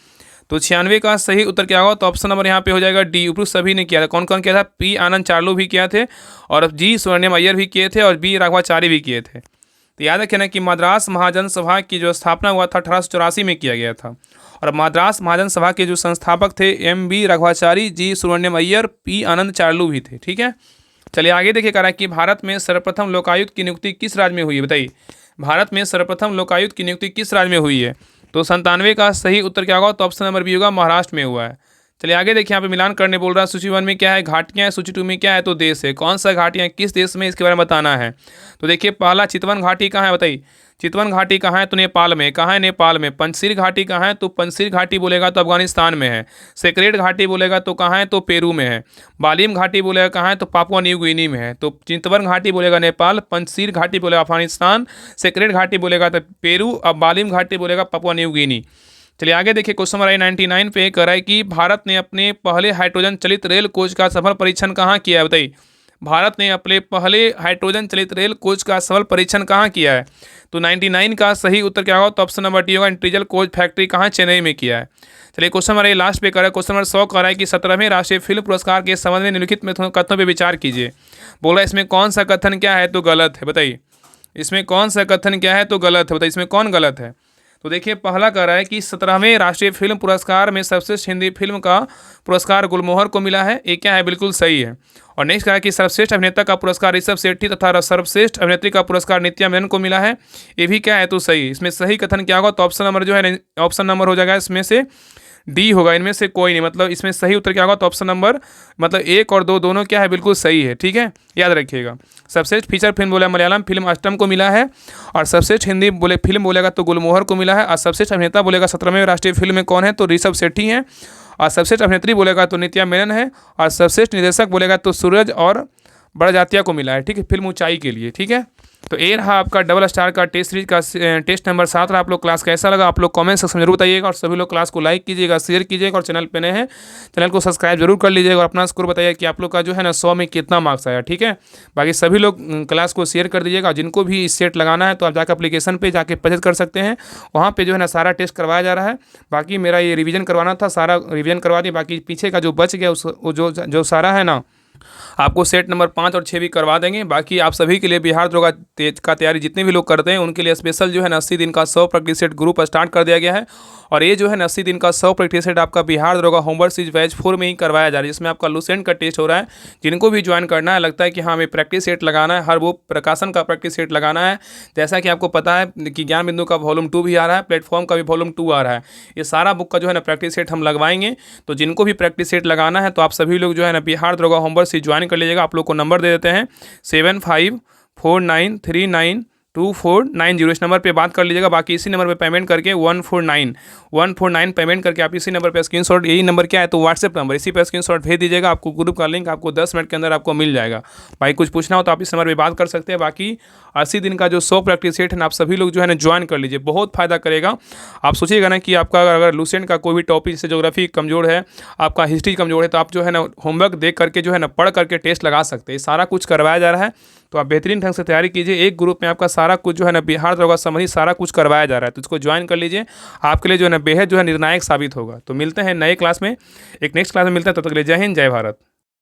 तो 96 का सही उत्तर क्या होगा? तो ऑप्शन नंबर यहाँ पे हो जाएगा डी, उपरोक्त सभी ने किया था। कौन कौन किया था? पी आनंद चार्लू भी किया थे, और जी स्वर्णिम अय्यर भी किए थे, और बी राघवाचारी भी किए थे। तो याद रखिए ना कि मद्रास महाजन सभा की जो स्थापना हुआ था 1884 में किया गया था, और मद्रास महाजन सभा के जो संस्थापक थे एम बी राघवाचारी, जी स्वर्णिम अय्यर, पी आनंद चार्लू भी थे। ठीक है, चलिए आगे देखिए, कह रहा है कि भारत में सर्वप्रथम लोकायुक्त की नियुक्ति किस राज्य में हुई है? बताइए, भारत में सर्वप्रथम लोकायुक्त की नियुक्ति किस राज्य में हुई है? तो 97 का सही उत्तर क्या होगा? तो ऑप्शन नंबर बी होगा, महाराष्ट्र में हुआ है। चलिए आगे देखिए, यहाँ पे मिलान करने बोल रहा है। सूची 1 में क्या है? घाटियाँ है। सूची 2 में क्या है? तो देश है। कौन सा घाटियाँ किस देश में, इसके बारे में बताना है। तो देखिए, पहला चितवन घाटी कहाँ है? बताइए, चितवन घाटी कहाँ है? तो नेपाल में। कहाँ है? नेपाल में। पंजशीर घाटी कहाँ है? तो पंजशीर घाटी बोलेगा तो अफगानिस्तान में है। सेक्रेट घाटी बोलेगा तो कहाँ है? तो पेरू में है। बालिम घाटी बोलेगा कहाँ है? तो पापुआ न्यू गिनी में है। तो चितवन घाटी बोलेगा नेपाल, पंजशीर घाटी बोलेगा अफगानिस्तान, सेक्रेट घाटी बोलेगा तो पेरू, अब बालिम घाटी बोलेगा पापुआ न्यू गिनी। चलिए आगे देखिए, क्वेश्चन नंबर 99 पे कह रहा है कि भारत ने अपने पहले हाइड्रोजन चलित रेल कोच का सफल परीक्षण कहाँ किया है? बताइए, भारत ने अपने पहले हाइड्रोजन चलित रेल कोच का सफल परीक्षण कहाँ किया है? तो 99 का सही उत्तर क्या होगा? तो ऑप्शन नंबर डी होगा, इंटीजल कोच फैक्ट्री कहाँ? चेन्नई में किया है। चलिए क्वेश्चन नंबर लास्ट पे कर रहा है, क्वेश्चन नंबर 100 कह रहा है कि 17वें राष्ट्रीय फिल्म पुरस्कार के संबंध में निम्नलिखित में कथनों पर विचार कीजिए। बोल रहा है इसमें कौन सा कथन क्या है? तो गलत है। बताइए, इसमें कौन सा कथन क्या है? तो गलत है। बताइए, इसमें कौन गलत है? तो देखिए पहला कह रहा है कि 17वें राष्ट्रीय फिल्म पुरस्कार में सर्वश्रेष्ठ हिंदी फिल्म का पुरस्कार गुलमोहर को मिला है। ये क्या है, बिल्कुल सही है। और नेक्स्ट कह रहा है कि सर्वश्रेष्ठ अभिनेता का पुरस्कार ऋषभ शेट्टी तथा सर्वश्रेष्ठ अभिनेत्री का पुरस्कार नित्या मेनन को मिला है। ये भी क्या है, तो सही। इसमें सही कथन क्या होगा, तो ऑप्शन नंबर जो है, ऑप्शन नंबर हो जाएगा इसमें से डी होगा, इनमें से कोई नहीं। मतलब इसमें सही उत्तर क्या होगा, तो ऑप्शन नंबर मतलब 1 और 2 दोनों क्या है, बिल्कुल सही है। ठीक है, याद रखिएगा। सर्वश्रेष्ठ फीचर फिल्म बोला मलयालम फिल्म अष्टम को मिला है, और सर्वश्रेष्ठ हिंदी बोले फिल्म बोलेगा तो गुलमोहर को मिला है, और सर्वश्रेष्ठ अभिनेता बोलेगा 17वें राष्ट्रीय फिल्म में कौन है, तो ऋषभ शेट्टी हैं, और सर्वश्रेष्ठ अभिनेत्री बोलेगा तो नित्या मेनन है, और सर्वश्रेष्ठ निर्देशक बोलेगा तो सूरज और बड़जात्या को मिला है। ठीक है, फिल्म ऊंचाई के लिए। ठीक है, तो ये रहा आपका डबल स्टार का टेस्ट सीरीज का टेस्ट नंबर 7 रहा। आप लोग क्लास कैसा लगा आप लोग कमेंट सेक्शन में जरूर बताइएगा, और सभी लोग क्लास को लाइक कीजिएगा, शेयर कीजिएगा, और चैनल पे नए हैं चैनल को सब्सक्राइब जरूर कर लीजिएगा, और अपना स्कोर बताइए कि आप लोग का जो है ना 100 में कितना मार्क्स आया। ठीक है, बाकी सभी लोग क्लास को शेयर कर दीजिएगा। जिनको भी सेट लगाना है तो आप जाकर एप्लीकेशन पर जाके परचेज कर सकते हैं, वहाँ पर जो है ना सारा टेस्ट करवाया जा रहा है। बाकी मेरा ये रिविजन करवाना था, सारा रिविजन करवा दिए, बाकी पीछे का जो बच गया उस जो सारा है ना आपको सेट नंबर 5 और 6 भी करवा देंगे। बाकी आप सभी के लिए बिहार दरोगा का तैयारी जितने भी लोग करते हैं उनके लिए स्पेशल जो है ना 80 दिन का 100 प्रैक्टिस सेट ग्रुप स्टार्ट कर दिया गया है, और ये जो है ना 80 दिन का 100 प्रैक्टिस सेट आपका बिहार दरोगा होमवर्क सीरीज बैच 4 में ही करवाया जा रहा है, जिसमें आपका लूसेंट का टेस्ट हो रहा है। जिनको भी ज्वाइन करना है, लगता है कि हाँ हमें प्रैक्टिस सेट लगाना है, हर वो प्रकाशन का प्रैक्टिस सेट लगाना है। जैसा कि आपको पता है कि ज्ञान बिंदु का वॉल्यूम 2 भी आ रहा है, प्लेटफॉर्म का भी वॉल्यूम 2 आ रहा है। ये सारा बुक का जो है ना प्रैक्टिस सेट हम लगवाएंगे। तो जिनको भी प्रैक्टिस सेट लगाना है तो आप सभी लोग जो है ना बिहार दरोगा होमवर्क सीरीज ज्वाइन कर लीजिएगा। आप लोग को नंबर दे देते हैं 7549392490। इस नंबर पे बात कर लीजिएगा। बाकी इसी नंबर पे पेमेंट करके 149 पेमेंट करके आप इसी नंबर पे स्क्रीनशॉट, यही नंबर क्या है तो व्हाट्सएप नंबर, इसी पे स्क्रीनशॉट भेज दीजिएगा। आपको ग्रुप का लिंक आपको 10 मिनट के अंदर आपको मिल जाएगा। भाई कुछ पूछना हो तो आप इस नंबर पर बात कर सकते हैं। बाकी 80 दिन का जो 100 प्रैक्टिस सेट है ना आप सभी लोग जो है ना ज्वाइन कर लीजिए, बहुत फायदा करेगा। आप सोचिएगा ना कि आपका अगर लूसेंट का कोई भी टॉपिक जैसे ज्योग्राफी कमजोर है, आपका हिस्ट्री कमजोर है, तो आप जो है ना होमवर्क देख करके जो है ना पढ़ करके टेस्ट लगा सकते हैं। सारा कुछ करवाया जा रहा है, तो आप बेहतरीन ढंग से तैयारी कीजिए। एक ग्रुप में आपका सारा कुछ जो है ना बिहार दरोगा संबंधी सारा कुछ करवाया जा रहा है, तो इसको ज्वाइन कर लीजिए। आपके लिए जो है ना बेहद जो है निर्णायक साबित होगा। तो मिलते हैं नए क्लास में, एक नेक्स्ट क्लास में मिलते हैं। तब तक के लिए जय हिंद, जय भारत।